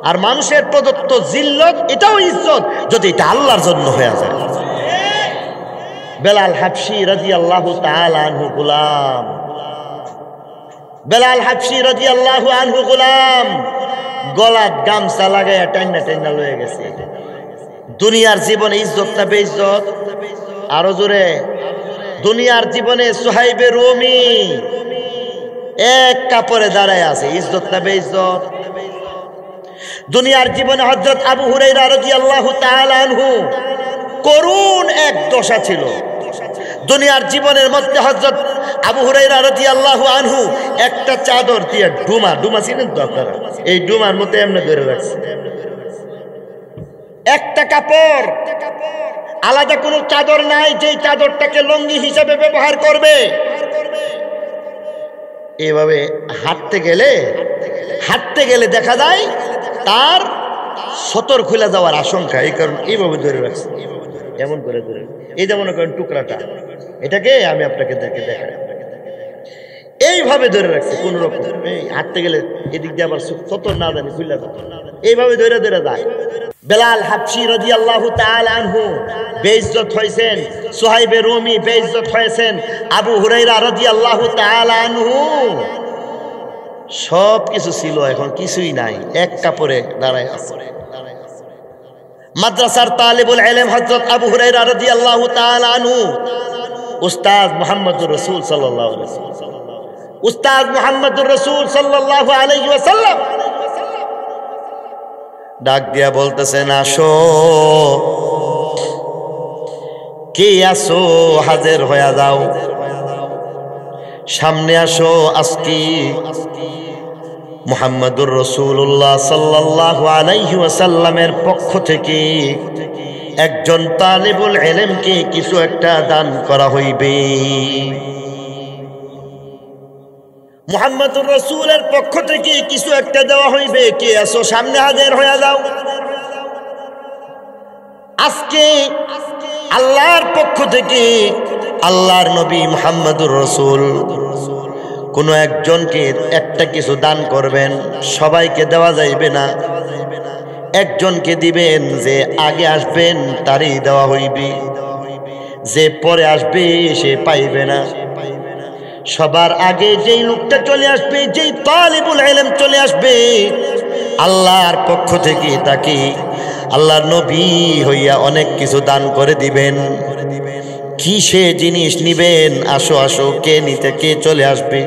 A: আর মানুষের প্রদত্ত জিল্লত এটাও ইজ্জত, যদি এটা আল্লাহর জন্য হয়ে যায়। বেলাল হাবশী রাদিয়াল্লাহু তাআলা আনহু গোলাম, বেলাল হাবশী রাদিয়াল্লাহু আনহু গোলাম, গলাত গামছা লাগায় টাইনা টাইনা লয়ে গেছে। দুনিয়ার জীবনে ইজ্জত না বেইজ্জত? আরো জোরে। দুনিয়ার জীবনে সুহাইবে রুমি এক কাপড়ে দাঁড়ায় আছে, ইজ্জত না বেইজ্জত? দুনিয়ার জীবনে হযরত আবু হুরায়রা রাদিয়াল্লাহু তাআলা আনহু করুণ এক দশা ছিল। দুনিয়ার জীবনের মধ্যে হযরত আবু হুরায়রা রাদিয়াল্লাহু আনহু একটা চাদর দিয়ে ডুমা ছিলেন তো আপনারা, এই ডুমার মধ্যে এমনি ধরে রাখছে, একটা কাপড়, আলাদা কোনো চাদর নাই যেই চাদরটাকে লুঙ্গি হিসাবে ব্যবহার করবে। এভাবে হাঁটতে গেলে দেখা যায় তার সতর খুলে যাওয়ার আশঙ্কা, এই কারণে এইভাবে ধরে রাখছে, এমন করে ধরে, এই যেমন করেন টুকরাটা, এটাকে আমি আপনাকে দেখাই, এইভাবে ধরে রাখছে কোন রকম, হাঁটতে গেলে এদিক দিয়ে আবার সতর না জানি খুলে যায়, এইভাবে ধরে যায়। বেলাল হাবশী রাদিয়াল্লাহু তাআলা আনহু বেইজ্জত হয়েছেন, সুহাইব রুমি বেইজ্জত হয়েছেন, আবু হুরায়রা রাদিয়াল্লাহু তাআলা আনহু সব কিছু ছিল, এখন কিছুই নাই, এক কাপড়ে দাঁড়ায় আছে। মাদ্রাসার তালিবুল ইলম হযরত আবু হুরায়রা রাদিয়াল্লাহু তাআলা আনহু উস্তাদ মুহাম্মদুর রাসূল সাল্লাল্লাহু আলাইহি ওয়াসাল্লাম, উস্তাদ মুহাম্মদুর রাসূল সাল্লাল্লাহু আলাইহি ওয়াসাল্লাম ডাক দিয়া বলতেছেন, আসো, কে আসো, হাজির হয়ে যাও, সামনে আসো। আজকে মুহাম্মদুর রাসূলুল্লাহ সাল্লাল্লাহু আলাইহি ওয়াসাল্লামের পক্ষ থেকে একজন তালিবুল ইলমকে কিছু একটা দান করা হইবে। মুহাম্মদুর রাসূলের পক্ষ থেকে কিছু একটা দেওয়া হইবে, কে আসো, সামনে হাজির হয়ে যাও। আজকে আল্লাহর পক্ষ থেকে আল্লাহর নবী মুহাম্মদুর রাসূল কোন একজনকে একটা কিছু দান করবেন, সবাইকে দেওয়া যাইবে না, একজনকে দিবেন, যে আগে আসবেন তারই দেওয়া হইবে, যে পরে আসবে সে পাইবে না। সবার আগে যেই লোকটা চলে আসবে, যেই তালিবুল ইলম চলে আসবে, আল্লাহর পক্ষ থেকে তাকে আল্লাহর নবী হইয়া অনেক কিছু দান করে দিবেন। কি সে জিনিস নিবেন, আসো আসো, কে নিতে, কে চলে আসবে,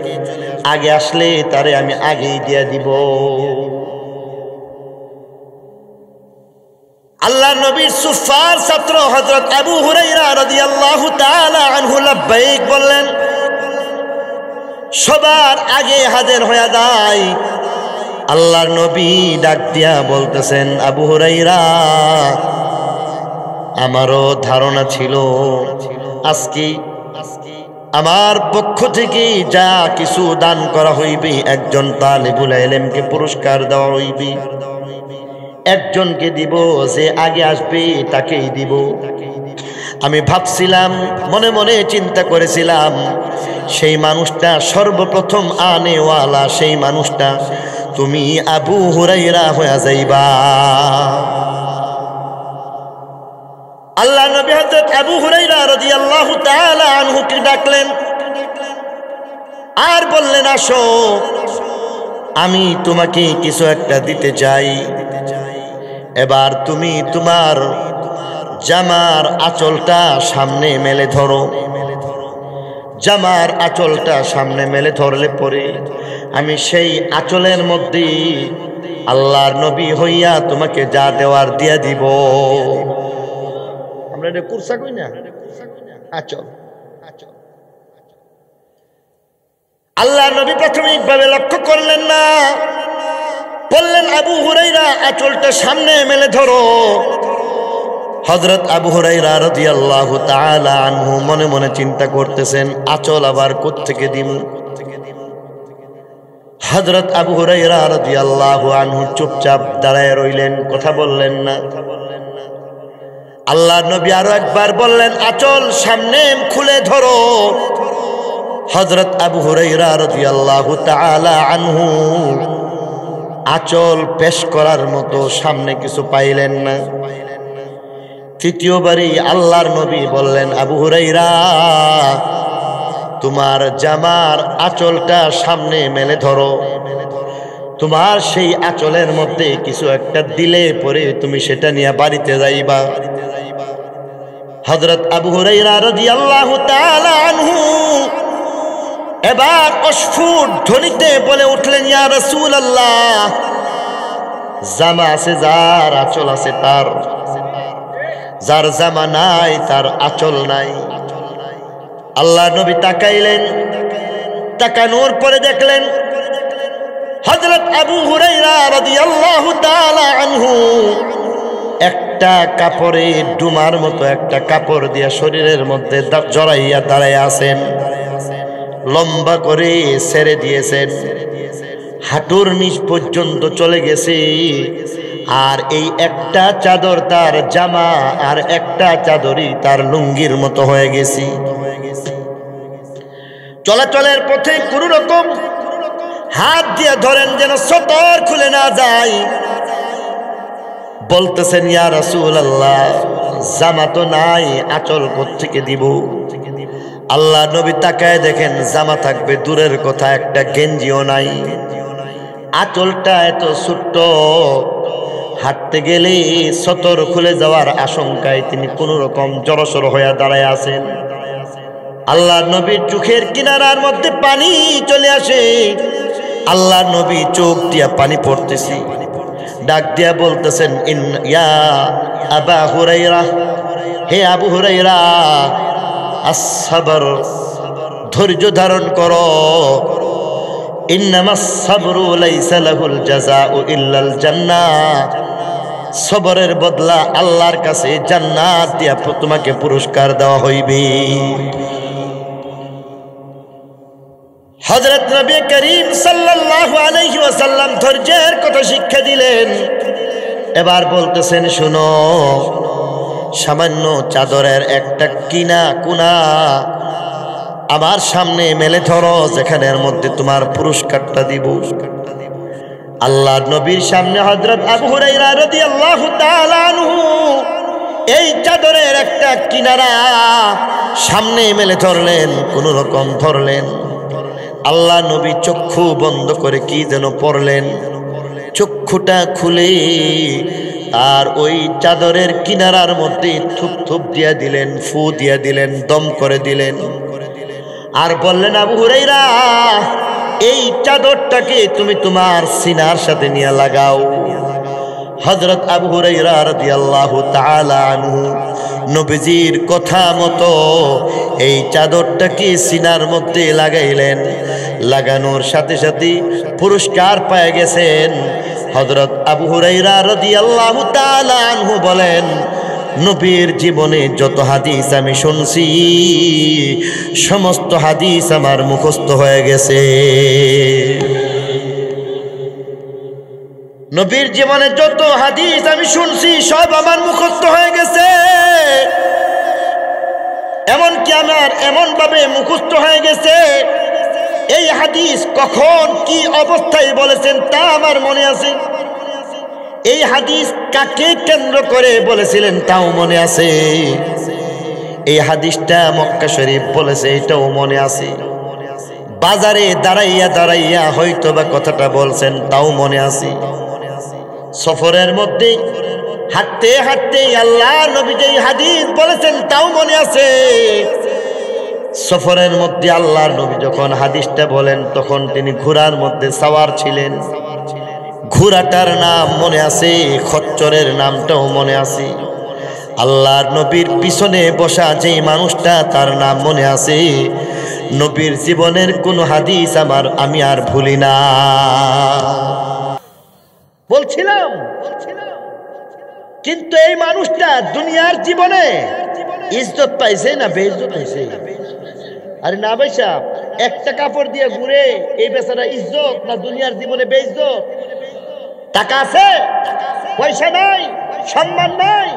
A: আগে আসলে তারে আমি আগেই দিয়া দিব। আল্লাহ নবীর সুফার ছাত্র হযরত আবু হুরায়রা রাদিয়াল্লাহু তাআলা আনহু লাব্বাইক বললেন, সবার আগে হাজির হয়ে যায়। আল্লাহর নবী ডাক দিয়া বলতেছেন, আবু হুরায়রা, আমারও ধারণা ছিল আজকে আমার পক্ষ থেকে যা কিছু দান করা হইবে, একজন তালিবুল ইলমকে পুরস্কার দেওয়া হইবে, একজনকে দিব, যে আগে আসবে তাকেই দিব। আমি ভাবছিলাম, মনে মনে চিন্তা করেছিলাম, সেই মানুষটা সর্বপ্রথম আনেওয়ালা, সেই মানুষটা তুমি আবু হুরায়রা হয়ে যাইবা। আল্লাহ নবী হযরত আবু হুরায়রা রাদিয়াল্লাহু তাআলা আনহুকে ডাকলেন আর বললেন, আসো, আমি তোমাকে কিছু একটা দিতে চাই। এবার তুমি তোমার জামার আঁচলটা সামনে মেলে ধরো। জামার আঁচলটা সামনে মেলে ধরলে পরে আমি সেই আঁচলের মধ্যে আল্লাহর নবী হইয়া তোমাকে যা দেওয়ার দিয়া দিব। আমরা এটা কুরসা কই না, আঁচল। আল্লাহর নবী প্রাথমিকভাবে লক্ষ্য করলেন না, বললেন, আবু হুরায়রা, আঁচলটা সামনে মেলে ধরো। হযরত আবু হুরায়রা রাদিয়াল্লাহু তাআলা আনহু মনে মনে চিন্তা করতেছেন, আঁচল আবার কোত্থেকে দিব। হযরত আবু হুরায়রা রাদিয়াল্লাহু আনহু চুপচাপ দাঁড়ায় রইলেন, কথা বললেন না। আল্লাহর নবী আরো একবার বললেন, আঁচল সামনে খুলে ধরো। হযরত আবু হুরায়রা রাদিয়াল্লাহু তাআলা আনহু আঁচল পেশ করার মতো সামনে কিছু পাইলেন না। তৃতীয়বারই আল্লাহর নবী বললেন, আবু হুরায়রা, তোমার জামার আঁচলটা সামনে মেলে ধরো। তোমার সেই আঁচলের মধ্যে কিছু একটা দিলে পরে তুমি সেটা নিয়ে বাড়িতে যাইবা। হযরত আবু হুরায়রা রাদিয়াল্লাহু তাআলা আনহু এবার অস্ফুট ধ্বনিতে বলে উঠলেন, ইয়া রাসূলুল্লাহ, জামা আছে যার, আঁচল আছে তার, যার জামা নাই তার আঁচল নাই। আল্লাহ নবী তাকাইলেন, তাকানোর পরে দেখলেন হযরত আবু হুরায়রা রাদিয়াল্লাহু তাআলা আনহু একটা কাপড়ে ডুমার মতো একটা কাপড় দিয়া শরীরের মধ্যে জড়াইয়া দাঁড়ায় আছেন, লম্বা করে ছেড়ে দিয়েছেন, হাঁটুর নিচ পর্যন্ত চলে গেছে। আর এই একটা চাদর তার জামা, আর একটা চাদরই তার লুঙ্গির মতো হয়ে গেছে। চলাচলের পথে কোনো রকম হাত দিয়ে ধরেন যেন সতর খুলে না যায়। বলতেছেন, ইয়া রাসূলুল্লাহ, জামা তো নাই, আঁচল কোত্থেকে দিব? আল্লাহ নবী তাকায় দেখেন জামা থাকবে দূরের কথা, একটা গেঞ্জিও নাই। আঁচলটা এত ছোট্ট, হাঁটতে গেলে সতর খুলে যাওয়ার আশঙ্কায় তিনি কোন রকম জড়সড় হয়ে দাঁড়ায় আছেন। আল্লাহ নবীর চোখের কিনারার মধ্যে পানি চলে আসে। আল্লাহ নবী চোখ দিয়া পানি পড়তেছি, ডাক দিয়া বলতেছেন, ইয়া আবা হুরায়রা, হে আবু হুরায়রা, আসসাবর, ধৈর্য ধারণ করো। ইন্নামাস সাবরু লাইসা লাহুল জাযাউ ইল্লাল জান্নাহ, সবরের বদলা আল্লাহর কাছে জান্নাত দিয়া তোমাকে পুরস্কার দেওয়া হইবে। হযরত নবী করিম সাল্লাল্লাহু আলাইহি ওয়াসাল্লাম ধৈর্যের কথা শিক্ষা দিলেন। এবার বলতেছেন, শুনো, সামান্য চাদরের একটা কোনা আমার সামনে মেলে ধরো, যেখানের মধ্যে তোমার পুরস্কারটা দিব। আল্লাহ নবীর সামনে হযরত আবু হুরায়রা রাদিয়াল্লাহু তাআলা আনহু এই চাদরের একটা কিনারা সামনে মেলে ধরলেন, কোন রকম ধরলেন। আল্লাহ নবী চক্ষু বন্ধ করে কি যেন পড়লেন, চক্ষুটা খুলে আর ওই চাদরের কিনারার মধ্যে থুপ থুপ দিয়া দিলেন, ফু দিয়া দিলেন, দম করে দিলেন। আর বললেন, আবু হুরায়রা, এই চাদরটাকে তুমি তোমার সিনার সাথে নিয়ে লাগাও। হযরত আবু হুরায়রা রাদিয়াল্লাহু তাআলা আনহু নবীজির কথা মতো এই চাদরটাকে সিনার মধ্যে লাগাইলেন। লাগানোর সাথে সাথে পুরস্কার পেয়ে গেছেন। হযরত আবু হুরায়রা রাদিয়াল্লাহু তাআলা আনহু বলেন, নবীর জীবনে যত হাদিস আমি শুনছি সমস্ত হাদিস আমার মুখস্থ হয়ে গেছে। নবীর জীবনে যত হাদিস আমি শুনছি সব আমার মুখস্থ হয়ে গেছে। এমনকি আমার এমন ভাবে মুখস্থ হয়ে গেছে, এই হাদিস কখন কি অবস্থায় বলেছেন তা আমার মনে আছে। এই হাদিস কাকে কেন্দ্র করে বলেছিলেন তাও মনে আছে। এই হাদিসটা মক্কা শরীফ বলেছে এটাও মনে আছে। বাজারে দাঁড়াইয়া দাঁড়াইয়া হয়তো বা কথাটা বলছেন তাও মনে আছে। সফরের মধ্যে হাঁটতে হাঁটতে আল্লাহ নবী যেই হাদিস বলেছেন তাও মনে আছে। সফরের মধ্যে আল্লাহর নবী যখন হাদিসটা বলেন তখন তিনি ঘোড়ার মধ্যে সাওয়ার ছিলেন। ঘোড়াটার নাম মনে আছে, খচ্চরের নামটাও মনে আছে। আল্লাহর নবীর পিছনে বসা যেই মানুষটা তার নাম মনে আছে। নবীর জীবনের কোন হাদিস আমি আর ভুলি না। বলছিলাম কিন্তু এই মানুষটা দুনিয়ার জীবনে ইজ্জত পাইছে না বেইজ্জত হয়েছে? আরে না ভাই সাহেব, একটা কাপড় দিয়ে ঘুরে এই বেচারা ইজ্জত না দুনিয়ার জীবনে বেইজ্জত? টাকা আছে, পয়সা নাই, সম্মান নাই।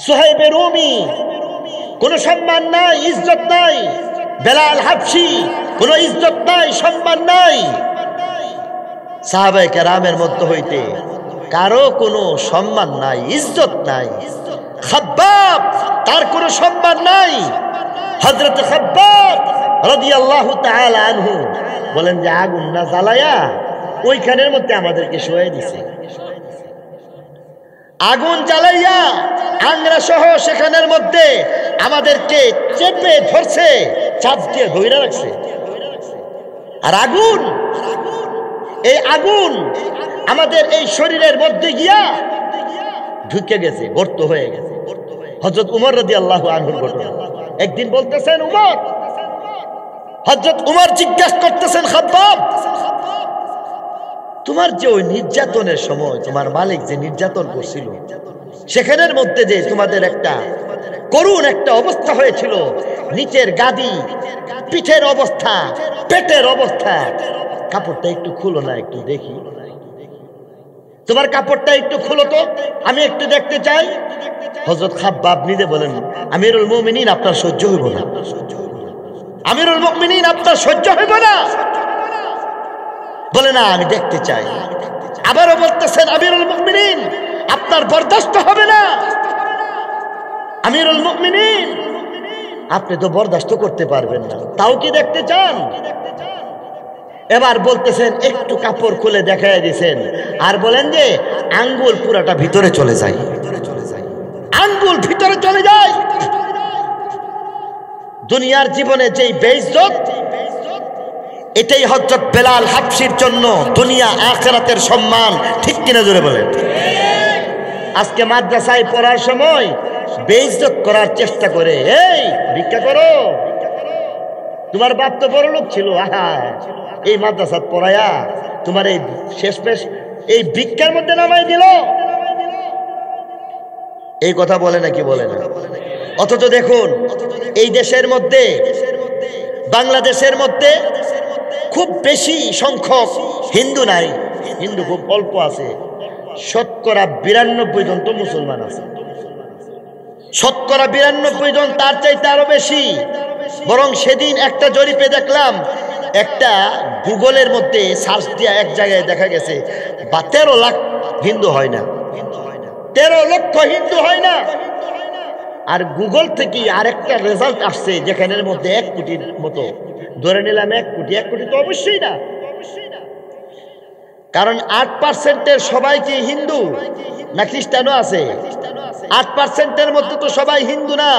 A: সুহাইব রুমি কোনো সম্মান নাই, ইজ্জত নাই। বেলাল হাবশি কোনো ইজ্জত নাই, সম্মান নাই। সাহাবায়ে কেরামের মধ্য হইতে কারো কোনো সম্মান নাই, ইজ্জত নাই। খাব্বাব তার কোনো সম্মান নাই। হযরত খাব্বাব রাদিয়াল্লাহু তাআলা আনহু বলেন যে আগুন না জ্বালায়া ওইখানের মধ্যে আমাদেরকে শোয়াই দিছে। আগুন জ্বালাইয়া আংরা সহ সেখানের মধ্যে আমাদেরকে চেপে ধরছে, চাপ দিয়ে ধইরা রাখছে। আর আগুন, এই আগুন আমাদের এই শরীরের মধ্যে গিয়া ঢুকে গেছে, গর্ত হয়ে গেছে। হযরত উমর রাদিয়াল্লাহু আনহুর ঘটনা। একদিন বলতেছেন উমর, হযরত উমর জিজ্ঞাসা করতেছেন খাব্বাব, তোমার যে ওই নির্যাতনের সময় তোমার মালিক যে নির্যাতন করছিল, সেখানের মধ্যে যে তোমাদের একটা করুণ একটা অবস্থা হয়েছিল, নিচের গাদি, পিঠের অবস্থা, পেটের অবস্থা, কাপড়টা একটু খুলো না, একটু দেখি। তোমার কাপড়টা একটু খুলো তো, আমি একটু দেখতে চাই। হযরত খাব্বাব নিজে বলেন, আমিরুল মুমিনিন আপনার সহ্য হইব না, আমিরুল মুমিনিন আপনার সহ্য হইব না। বলে না, আমি দেখতে চাই। আবারও বলতেছেন, আমিরুল মুমিনিন আপনার বরদাস্ত হবে না, আমিরুল মুমিনিন আপনি তো বরদাস্ত করতে পারবেন না, তাও কি দেখতে চান? এবার বলতেছেন, একটু কাপড় খুলে দেখায় দিয়েছেন, আর বলেন যে আঙ্গুল পুরাটা ভিতরে চলে যায়, আঙ্গুল ভিতরে চলে যায়। দুনিয়ার জীবনে যেই বেইজ্জত, এটাই হযরত বেলাল হাবশির জন্য দুনিয়া আখিরাতের সম্মান। ঠিক কিনা জোরে বলেন? আজকে মাদ্রাসায় পড়ার সময় বেইজ্জত করার চেষ্টা করে, এই ভিক্ষা করো, তোমার বাপ তো বড় লোক ছিল, আহা এই মাদ্রাসা পড়ায়া তোমার এই শেষ পেশ এই ভিক্ষার মধ্যে নামাই দিল। এই কথা বলে নাকি? বলে না। অথচ দেখুন, এই দেশের মধ্যে, বাংলাদেশের মধ্যে খুব বেশি সংখ্যক হিন্দু নাই, হিন্দু খুব অল্প আছে। শতকরা 92 জন তো মুসলমান আছে, শতকরা 92 জন, তার চাইতে আরো বেশি। বরং সেদিন একটা জরিপে দেখলাম, একটা গুগলের মধ্যে সার্চ দিয়া এক জায়গায় দেখা গেছে 13 লাখ হিন্দু হয় না, 13 লক্ষ হিন্দু হয় না। আর গুগল থেকে আরেকটা রেজাল্ট আসছে, যেখানের মধ্যে 1 কোটির মতো, ধরে নিলাম 1 কোটি, 1 কোটি তো অবশ্যই না, কারণ 8%-এর সবাই কি হিন্দু না খ্রিস্টানও আছে? 8%-এর মধ্যে তো সবাই হিন্দু না,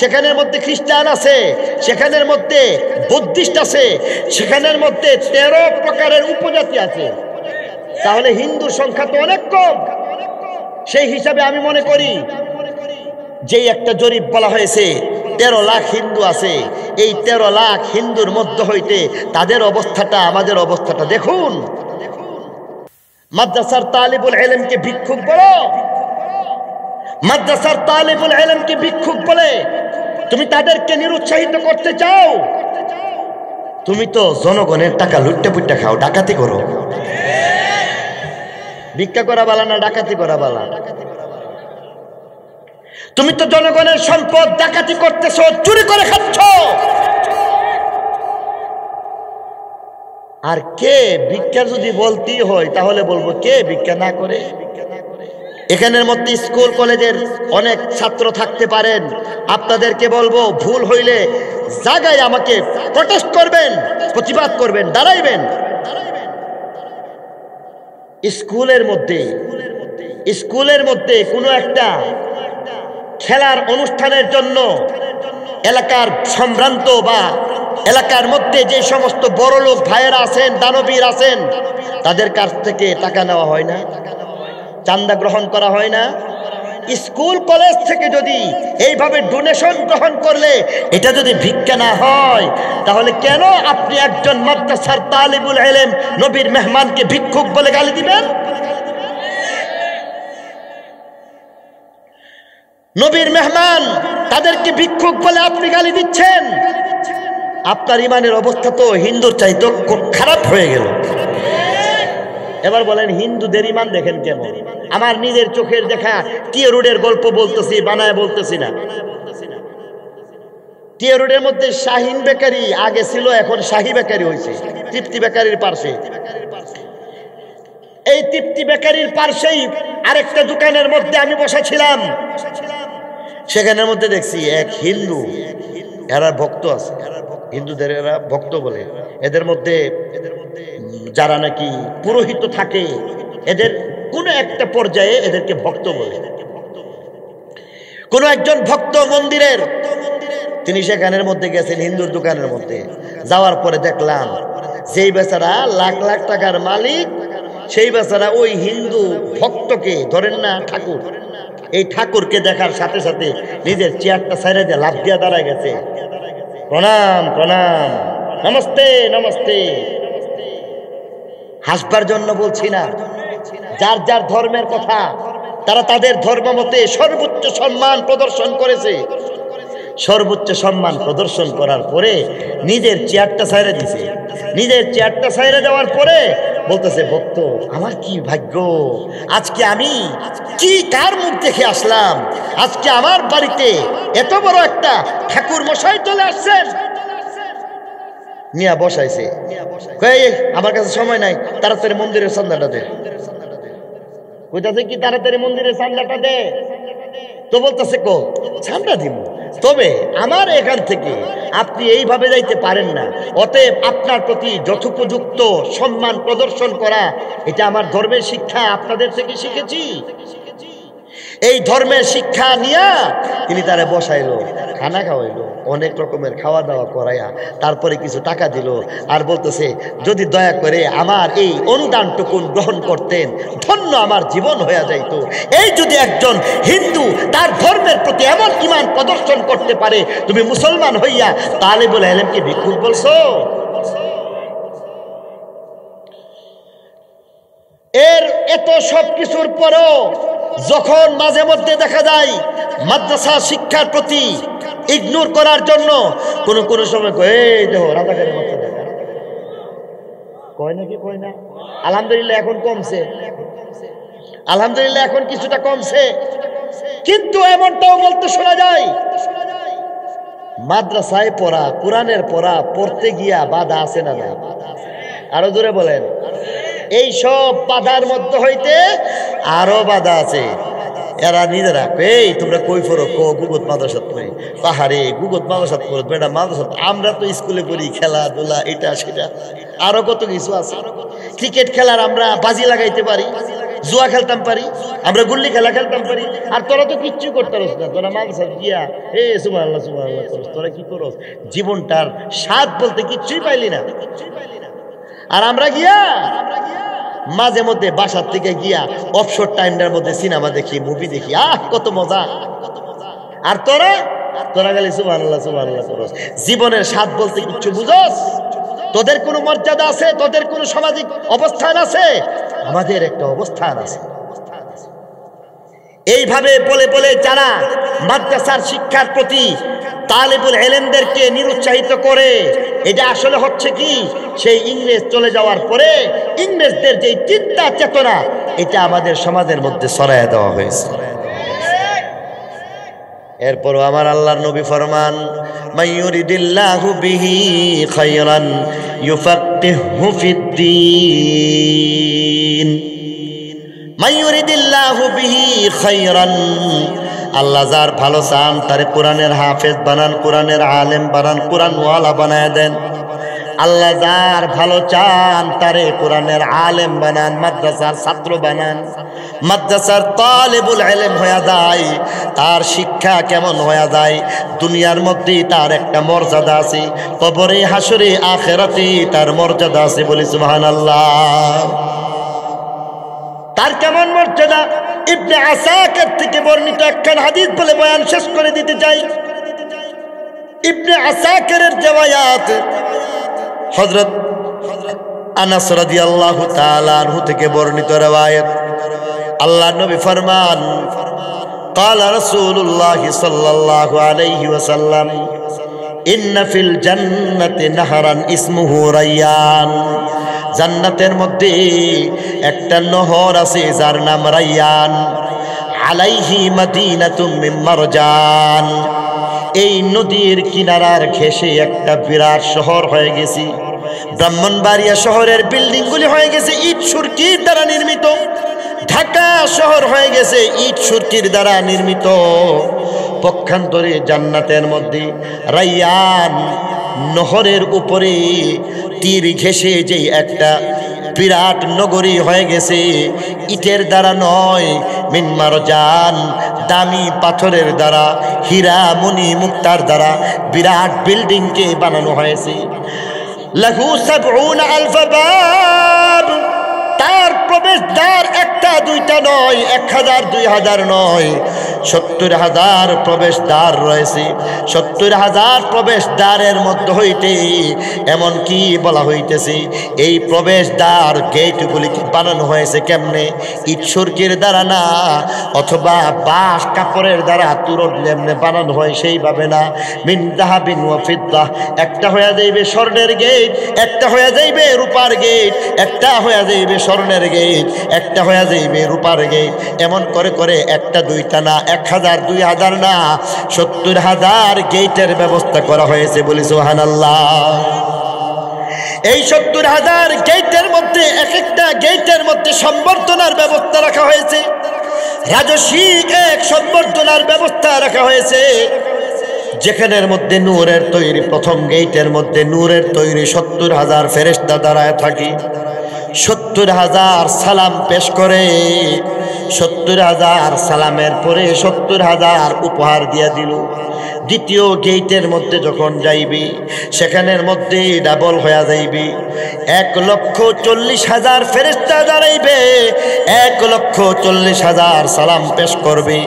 A: সেখানের মধ্যে খ্রিস্টান আছে, সেখানের মধ্যে বুদ্ধিস্ট আছে, সেখানের মধ্যে 13 প্রকারের উপজাতি আছে। তাহলে হিন্দুর সংখ্যা তো অনেক কম। সেই হিসাবে আমি মনে করি, যেই একটা জরিপ বলা হয়েছে 13 লাখ হিন্দু আছে, এই 13 লাখ হিন্দুর মধ্য হইতে তাদের অবস্থাটা, আমাদের অবস্থাটা দেখুন। মাদ্রাসার তালিবুল ইলমকে ভিক্ষুক বলো, মাদ্রাসার তালিবুল ইলমকে ভিক্ষুক বলে তুমি তাদেরকে নিরুৎসাহিত করতে চাও? তুমি তো জনগণের টাকা লুট্টে পুট্টা খাও, ডাকাতি করো। ভিক্ষা করা বালা না ডাকাতি করা বালা? তুমি তো জনগণের সম্পদ ডাকাতি করতেছো, চুরি করে খাচ্ছ। আর কে ভিক্ষা যদি বলতেই হয়, তাহলে বলবো কে ভিক্ষা না করে? এখানের মধ্যে স্কুল কলেজের অনেক ছাত্র থাকতে পারেন, আপনাদেরকে বলবো, ভুল হইলে জায়গায় আমাকে প্রটেস্ট করবেন, প্রতিবাদ করবেন, দাঁড়াইবেন। স্কুলের মধ্যে কোনো একটা খেলার অনুষ্ঠানের জন্য এলাকার সম্ভ্রান্ত বা এলাকার মধ্যে যে সমস্ত বড় লোক ভাইয়েরা আছেন, দানবীর আছেন, তাদের কাছ থেকে টাকা নেওয়া হয় না, চাঁদা গ্রহণ করা হয় না। স্কুল কলেজ থেকে যদি এইভাবে ডোনেশন গ্রহণ করলে এটা যদি ভিক্ষা না হয়, তাহলে কেন আপনি একজন মাদ্রাসার তালিবুল ইলম নবীর মেহমানকে ভিক্ষুক বলে গালি দিবেন? নবীর মেহমান তাদেরকে ভিক্ষুক বলে আপনি গালি দিচ্ছেন। আপনার ইমানের অবস্থা তো হিন্দুর চাইতে খারাপ হয়ে গেল। এবার বলেন, হিন্দুদের ইমান দেখেন কেমন? আমার নিজের চোখের দেখা টিয়া রোডের গল্প বলতেছি, বানায় বলতেছি না। টিয়া রোডের মধ্যে শাহিন বেকারি আগে ছিল, এখন শাহী বেকারি হয়েছে, তৃপ্তি বেকারির পাশে। এই তৃপ্তি বেকারির পাশেই আরেকটা দোকানের মধ্যে আমি বসা ছিলাম। সেখানের মধ্যে দেখছি এক হিন্দু, এরা ভক্ত আছে, হিন্দুদের এরা ভক্ত বলে, এদের মধ্যে যারা নাকি পুরোহিত থাকে, এদের কোনো একটা পর্যায়ে এদেরকে ভক্ত বলে। কোন একজন ভক্ত মন্দিরের, তিনি সেখানের মধ্যে গেছেন, হিন্দুর দোকানের মধ্যে যাওয়ার পরে দেখলাম যেই বেচারা লাখ লাখ টাকার মালিক, সেই বেচারা ওই হিন্দু ভক্তকে, ধরেন না ঠাকুর, এই ঠাকুরকে দেখার সাথে সাথে নিজের চেয়ারটা ছাইড়া দিয়ে লাফ দিয়া দাঁড়ায় গেছে, প্রণাম প্রণাম, নমস্তে নমস্তে। হাসবার জন্য বলছি না, যার যার ধর্মের কথা, তারা তাদের ধর্ম মতে সর্বোচ্চ সম্মান প্রদর্শন করেছে। সর্বোচ্চ সম্মান প্রদর্শন করার পরে নিজের চেয়ারটা ছাইড়া দিছে। নিজের চেয়ারটা ছাইড়া দেওয়ার পরে বলতেছে, ভক্ত আমার কি ভাগ্য, আজকে আমি কি কার মুখ দেখে আসলাম, আজকে আমার বাড়িতে এত বড় একটা ঠাকুর মশাই চলে আসছেন। নিয়া বসাইছে, আমার কাছে সময় নাই, তাড়াতাড়ি মন্দিরের চাঁদাটা দে। কইতাছে কি তাড়াতাড়ি মন্দিরের চাঁদাটা দে? তো বলতেছে কো চাঁদা দিব, তবে আমার এখান থেকে আপনি এইভাবে যাইতে পারেন না, অতএব আপনার প্রতি যথোপযুক্ত সম্মান প্রদর্শন করা এটা আমার ধর্মের শিক্ষা, আপনাদের থেকে শিখেছি। এই ধর্মের শিক্ষা নিয়া তিনি তারে বসাইলো, খানা খাওয়াইলো, অনেক রকমের খাওয়া দাওয়া করাইয়া তারপরে কিছু টাকা দিল, আর বলতেছে যদি দয়া করে আমার এই অনুদানটুকুন গ্রহণ করতেন ধন্য আমার জীবন হয়ে যাইত। এই যদি একজন হিন্দু তার ধর্মের প্রতি এমন ঈমান প্রদর্শন করতে পারে, তুমি মুসলমান হইয়া তালেবুল ইলমকে ভিক্ষুক বলছো? এর এত সব কিছুর পরও যখন মাঝে মধ্যে দেখা যায় মাদ্রাসা শিক্ষার প্রতি ইগনোর করার জন্য কোন সময় এই দেখো রাজাকারের মতো দেখা কয় নাকি কয় না, আলহামদুলিল্লাহ এখন কমছে, আলহামদুলিল্লাহ এখন কিছুটা কমছে, কিন্তু এমনটাও বলতে শোনা যায় মাদ্রাসায় পড়া, কোরআনের পড়া পড়তে গিয়া বাধা আছে না না? আরো জোরে বলেন। এই সব বাধার মধ্যে হইতে আরো বাধা আছে। এরা নিজেরা এই তোমরা কই পড়ো, গুগত মাদ্রাসাত পড়ি, পাহাড়ে গুগত মাদ্রাসাত পড়ো, বেটা মাদ্রাসাত, আমরা তো স্কুলে পড়ি, খেলাধুলা এটা সেটা আরো কত কিছু আছে। ক্রিকেট খেলার আমরা বাজি লাগাইতে পারি, জুয়া খেলতাম পারি, আমরা গুল্লি খেলা খেলতাম পারি, আর তোরা তো কিচ্ছু করতে পারস না। তোরা মাদ্রাসাত গিয়া সুবহানাল্লাহ সুবহানাল্লাহ করস, তোরা কি করস? জীবনটার স্বাদ বলতে কিচ্ছুই পাইলি না। আর আমরা গিয়া মাঝে মধ্যে বাসার থেকে গিয়া অবসর টাইমটার মধ্যে সিনেমা দেখি, মুভি দেখি, কত মজা। আর তোরা গেলে সুবহানাল্লাহ সুবহানাল্লাহ করস। জীবনের স্বাদ বলতে কিচ্ছু বুঝস? তোদের কোনো মর্যাদা আছে? তোদের কোনো সামাজিক অবস্থান আছে? আমাদের একটা অবস্থান আছে। এইভাবে বলে বলে যারা মাদ্রাসার শিক্ষার প্রতি তালেবুল ইলমদেরকে নিরুৎসাহিত করে, এটা আসলে হচ্ছে কি, সেই ইংরেজ চলে যাওয়ার পরে ইংরেজদের যে চিন্তা চেতনা এটা আমাদের সমাজের মধ্যে ছড়াইয়া দেওয়া হয়েছে। এরপরও আমার আল্লাহর নবী ফরমান, মাইয়ুরিদিল্লাহু বিহি খায়রান ইউফাক্কিহু ফিদ্দীন। মাইয়ুরিদিল্লাহু বিহি খায়রান, আল্লাহ যার ভালো চান তারে কোরআনের হাফেজ বানান, কোরআনের আলেম বানান, কোরআন ওয়ালা বানায় দেন। আল্লাহ যার ভালো চান তারে কোরআনের আলেম বানান, মাদ্রাসার ছাত্র বানান, মাদ্রাসার তালেবুল ইলম হয়ে যায়। তার শিক্ষা কেমন হয়ে যায়, দুনিয়ার মধ্যে তার একটা মর্যাদা আছে, কবরে হাসরে আখিরাতে তার মর্যাদা আছে, বলি সুবহানাল্লাহ। তার কেমন মর্যাদা? ইবনে আসাকির থেকে বর্ণিত একখান হাদিস বলে বয়ান শেষ করে দিতে চাই। ইবনে আসাকিরের riwayat হযরত আনাস রাদিয়াল্লাহু তাআলা আনহু থেকে বর্ণিত riwayat, আল্লাহর নবী ফরমান, قال رسول الله صلى الله عليه وسلم إن في الجنة نهرا اسمه ريان। জান্নাতের মধ্যে একটা নহর আছে যার নাম রাইয়ান। আলাইহি মাদিনাতুম মিন মারজান, এই নদীর কিনারার ঘেঁষে একটা বিরাট শহর হয়ে গেছে। ব্রাহ্মণবাড়িয়া শহরের বিল্ডিংগুলি হয়ে গেছে ইট সুরকির দ্বারা নির্মিত, ঢাকা শহর হয়ে গেছে ইট সুরকির দ্বারা নির্মিত। পক্ষান্তরে জান্নাতের মধ্যে রাইয়ান নহরের উপরে তীর ঘেঁষে যে একটা বিরাট নগরী হয়ে গেছে, ইটের দ্বারা নয়, মিন মারজান, দামি পাথরের দ্বারা, হীরা মণি মুক্তার দ্বারা বিরাট বিল্ডিংকে বানানো হয়েছে। লাহু ৭০ আলফ বাব, তার প্রবেশ দ্বার একটা দুইটা নয়, 1000 2000 নয়, 70,000 প্রবেশদ্বার রয়েছে। 70,000 প্রবেশদ্বারের মধ্যে হইতে এমন কি বলা হইতেছে, এই প্রবেশদ্বার গেটগুলিকে বানানো হয়েছে কেমনে? ইট সুরকির দ্বারা না, অথবা বাঁশ কাপড়ের দ্বারা তুরট যেমনে বানানো হয় সেইভাবে না। মিন যাহাবিন ওয়া ফিদ্দাহ, একটা হয়ে যাইবে স্বর্ণের গেট, একটা হয়ে যাইবে রূপার গেট, একটা হয়ে যাইবে স্বর্ণের গেট, একটা হয়ে যাইবে রূপার গেট। এমন করে করে একটা দুইটা না, 1000 2000 না, 70,000 গেটের ব্যবস্থা করা হয়েছে। বলি সুবহানাল্লাহ। এই 70,000 গেটের মধ্যে এক একটা গেটের মধ্যে সম্বর্ধনার ব্যবস্থা রাখা হয়েছে, রাজস্বিক এক সম্বর্ধনার ব্যবস্থা রাখা হয়েছে, যেখানের মধ্যে নূরের তৈরি, প্রথম গেটের মধ্যে নূরের তৈরি 70,000 ফেরেশতা দাঁড়ায় থাকি। 70,000 সালাম পেশ করে, 70,000 সালামের পরে 70,000 উপহার দিয়া দিল। দ্বিতীয় গেটের মধ্যে যখন যাইবি, সেখানের মধ্যে ডাবল হয়ে যাইবি, 1,40,000 ফেরেশতা দাঁড়াইবে, 1,40,000 সালাম পেশ করবি,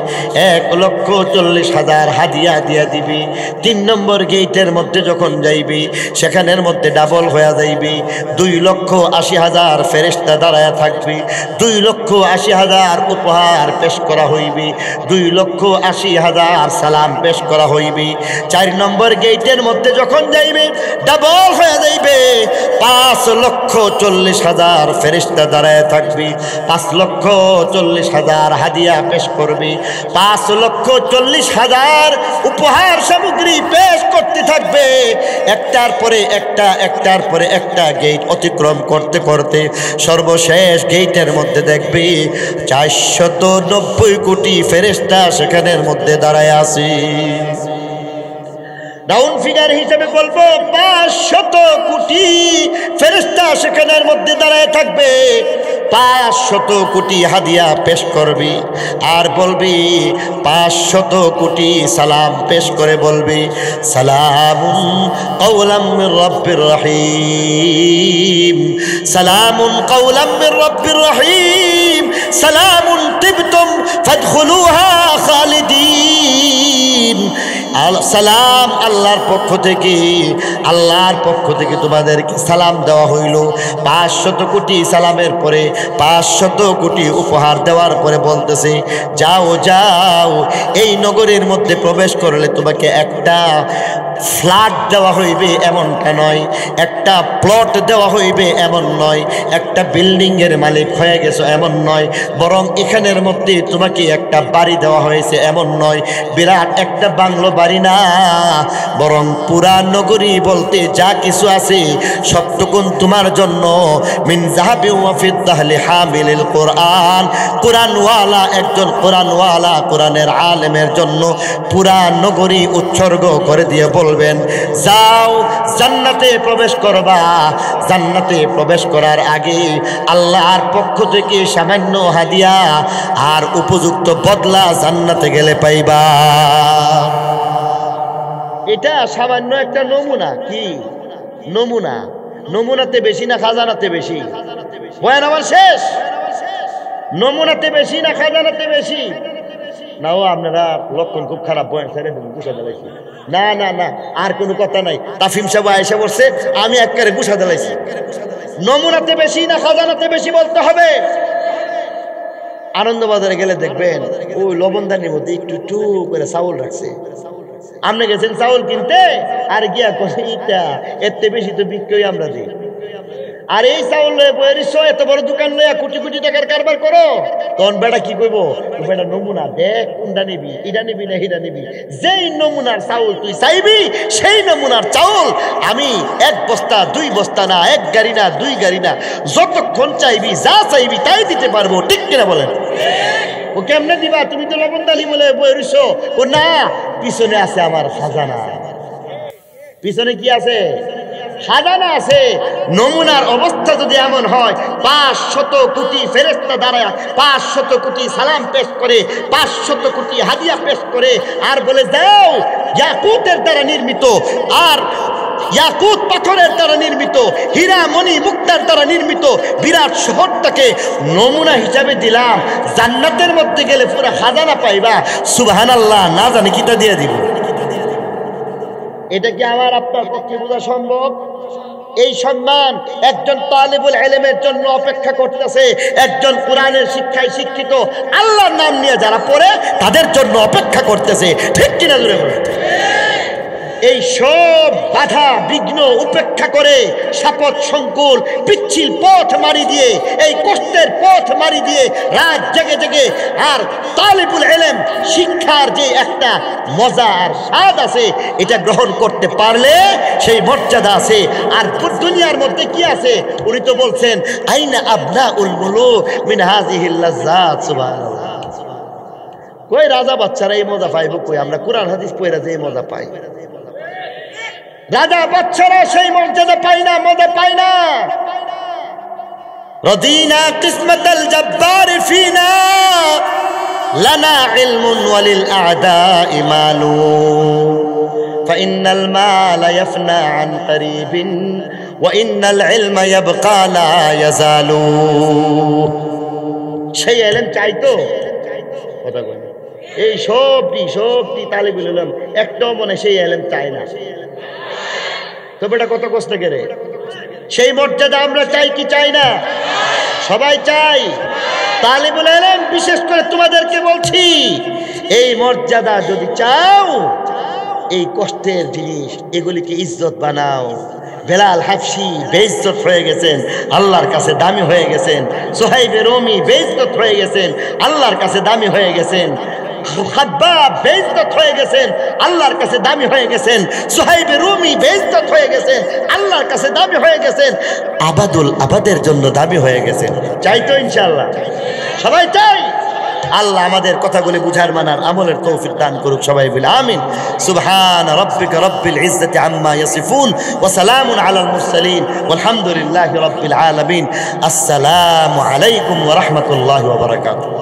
A: 1,40,000 হাদিয়া দিয়া দিবি। 3 নম্বর গেটের মধ্যে যখন যাইবি, সেখানের মধ্যে ডাবল হয়ে যাইবি, 2,80,000 ফেরেশতা দাঁড়ায় থাকবি, 2,80,000 উপহার পেশ করা হইবি, 2,80,000 সালাম পেশ করা হইবি। 4 নম্বর গেটের মধ্যে যখন যাইবে, ডাবল হয়ে যাইবে, 5,40,000 ফেরেশতা দাঁড়ায় থাকবি, 5,40,000 হাদিয়া পেশ করবি, 5,40,000 উপহার সামগ্রী পেশ করতে থাকবে। একটার পরে একটা, একটার পরে একটা গেট অতিক্রম করতে করতে সর্বশেষ গেটের মধ্যে দেখবি 490 কোটি ফেরেশতা সেখানের মধ্যে দাঁড়ায় আছে। ডাউন ফিগার হিসেবে বলবো 500 কোটি ফেরেশতা সেখানের মধ্যে দাঁড়ায় থাকবে। 500 কোটি হাদিয়া পেশ করবি, আর বলবি 500 কোটি সালাম পেশ করে বলবি, সালামুন কাওলাম মির রাব্বির রহিম, সালামুন কাওলাম মির রাব্বির রহিম, সালামুন তিবতুম ফাদখুলুহা খালিদিন। সালাম আল্লাহর পক্ষ থেকে, আল্লাহর পক্ষ থেকে তোমাদেরকে সালাম দেওয়া হইল। 500 কোটি সালামের পরে 500 কোটি উপহার দেওয়ার পরে বলতেছে, যাও যাও, এই নগরীর মধ্যে প্রবেশ করলে তোমাকে একটা ফ্ল্যাট দেওয়া হইবে এমনটা নয়, একটা প্লট দেওয়া হইবে এমন নয়, একটা বিল্ডিংয়ের মালিক হয়ে গেছো এমন নয়, বরং এখানের মধ্যে তোমাকে একটা বাড়ি দেওয়া হয়েছে এমন নয়, বিরাট একটা বাংলো বাড়ি না, বরং পুরা নগরী বলতে যা কিছু আছে সবটুকুন তোমার জন্য। মিন যাহাবি ওয়া ফিদ্দাহ লিহামিলিল কোরআন, কোরআনওয়ালা একজন কোরআনওয়ালা কোরআনের আলেমের জন্য পুরা নগরী উৎসর্গ করে দিয়ে বলবেন, যাও জান্নাতে প্রবেশ করবা। জান্নাতে প্রবেশ করার আগে আল্লাহর পক্ষ থেকে সামান্য হাদিয়া আর উপযুক্ত বদলা জান্নাতে গেলে পাইবা। এটা সামান্য একটা নমুনা। কি নমুনা? নমুনাতে বেশি না খাজানাতে বেশি? বয়ান আমার শেষ। নমুনাতে বেশি না খাজানাতে বেশি? নাও আপনারা লক্ষণ খুব খারাপ, বয়ান ছেড়ে গুছা দিলাইছি। না না না, আর কোনো কথা নাই। তাফিম সাহেব আয়েশা বলছে, আমি একবারে গুছা দিলাইছি। নমুনাতে বেশি না খাজানাতে বেশি বলতে হবে। আনন্দবাজারে গেলে দেখবেন ওই লবণদানির মধ্যে একটু একটু করে চাউল রাখছে। আপনি গেছেন চাউল কিনতে, আর গিয়া ইটা এতে বেশি তো বিক্রি আমরা দিই। আর এই চাউল এত বড় দোকান লইয়া কোটি কোটি টাকার কারবার করো, তখন বেটা কি করব? বেটা নমুনা দেখ, কোনটা নিবি, এটা নিবি না হিটা নিবি। যেই নমুনার চাউল তুই চাইবি, সেই নমুনার চাউল আমি 1 বস্তা 2 বস্তা না, 1 গাড়ি না 2 গাড়ি না, যতক্ষণ চাইবি যা চাইবি তাই দিতে পারবো। ঠিক কিনা বলেন? ও কেমনে দিবা? তুমি তো লবণদালি বলে বইছো। ও না, পিছনে আছে আমার খাজানা। পিছনে কি আছে? খাজানা আছে। নমুনার অবস্থা যদি এমন হয়, 500 কোটি ফেরেশতা দ্বারা 500 কোটি সালাম পেশ করে, 500 কোটি হাদিয়া পেশ করে, আর বলে দাও ইয়াকুতের দ্বারা নির্মিত আর ইয়াকুত পাথরের দ্বারা নির্মিত, হীরা মণি মুক্তার দ্বারা নির্মিত বিরাট শহরটাকে নমুনা হিসাবে দিলাম। জান্নাতের মধ্যে গেলে পুরো খাজানা পাইবা, সুবহানাল্লাহ, না জানি কিটা দিয়ে দিব। এটা কি আমার আপনার পক্ষে বোঝা সম্ভব? এই সম্মান একজন তালিবুল ইলমের জন্য অপেক্ষা করতেছে, একজন কোরআনের শিক্ষায় শিক্ষিত আল্লাহর নাম নিয়ে যারা পড়ে তাদের জন্য অপেক্ষা করতেছে। ঠিক কিনা জোরে বলুন? এই সব বাধা বিঘ্ন উপেক্ষা করে শপথ সংকুল পিচ্ছিল পথ মারি দিয়ে, এই কষ্টের পথ মারি দিয়ে রাত জেগে জেগে আর তালিবুল ইলম শিক্ষার যে একটা মজা আর স্বাদ আছে এটা গ্রহণ করতে পারলে সেই মর্যাদা আছে। আর দুনিয়ার মধ্যে কি আছে? উনি তো বলছেন আইনা আবনাউল মুলুক মিন হাযিহিল লাজ্জাত। সুবহানাল্লাহ। কই রাজা বাচ্চারা এই মজা পাইব কই? আমরা কোরআন হাদিস পড়ে যে মজা পাই, রাজা বাচ্চারা সেই মর্যাদা পায় না, মজা পায় না। রদিনা কিসমাতাল জব্বার ফিনা লানা ইলমুন ওয়ালিল আ'দাই মালু ফাইন্নাল মালা ইয়াফনা আন করিবিন ওয়া ইন্নাল ইলমা ইয়াবকা লা ইয়াজালু। সেই ইলম চাইতো কথা কই, এই সবটি তালিবুল ইলম একটাও মনে সেই ইলম চায় না। তবে এটা কত কষ্ট করে সেই মর্যাদা আমরা চাই কি চাই না? সবাই চাই। তালিবুল ইলম বিশেষ করে তোমাদেরকে বলছি, এই মর্যাদা যদি চাও, এই কষ্টের জিনিস এগুলিকে ইজ্জত বানাও। বেলাল হাফসি বেইজ্জত হয়ে গেছেন, আল্লাহর কাছে দামি হয়ে গেছেন। সুহাইব রুমি বেইজ্জত হয়ে গেছেন, আল্লাহর কাছে দামি হয়ে গেছেন। খাব্বাব বেইজ্জত হয়ে গেছেন, আল্লাহর কাছে দামি হয়ে গেছেন। সুহাইব রুমি বেইজ্জত হয়ে গেছেন, আল্লাহর কাছে দামি হয়ে গেছেন। আবাদুল আবাদের জন্য দামি হয়ে গেছেন। চাই তো ইনশাআল্লাহ? সবাই চাই। আল্লাহ আমাদের কথাগুলি বুঝার মানার আমলের তৌফিক দান করুক। সবাই বলে আমিন। সুবহান রাব্বিকা রাব্বিল ইজ্জাতি আম্মা ইয়াসিফুন ওয়া সালামুন আলাল মুরসালিন ওয়ালহামদুলিল্লাহি রাব্বিল আলামিন। আসসালামু আলাইকুম ওয়া রাহমাতুল্লাহি ওয়া বারাকাতুহু।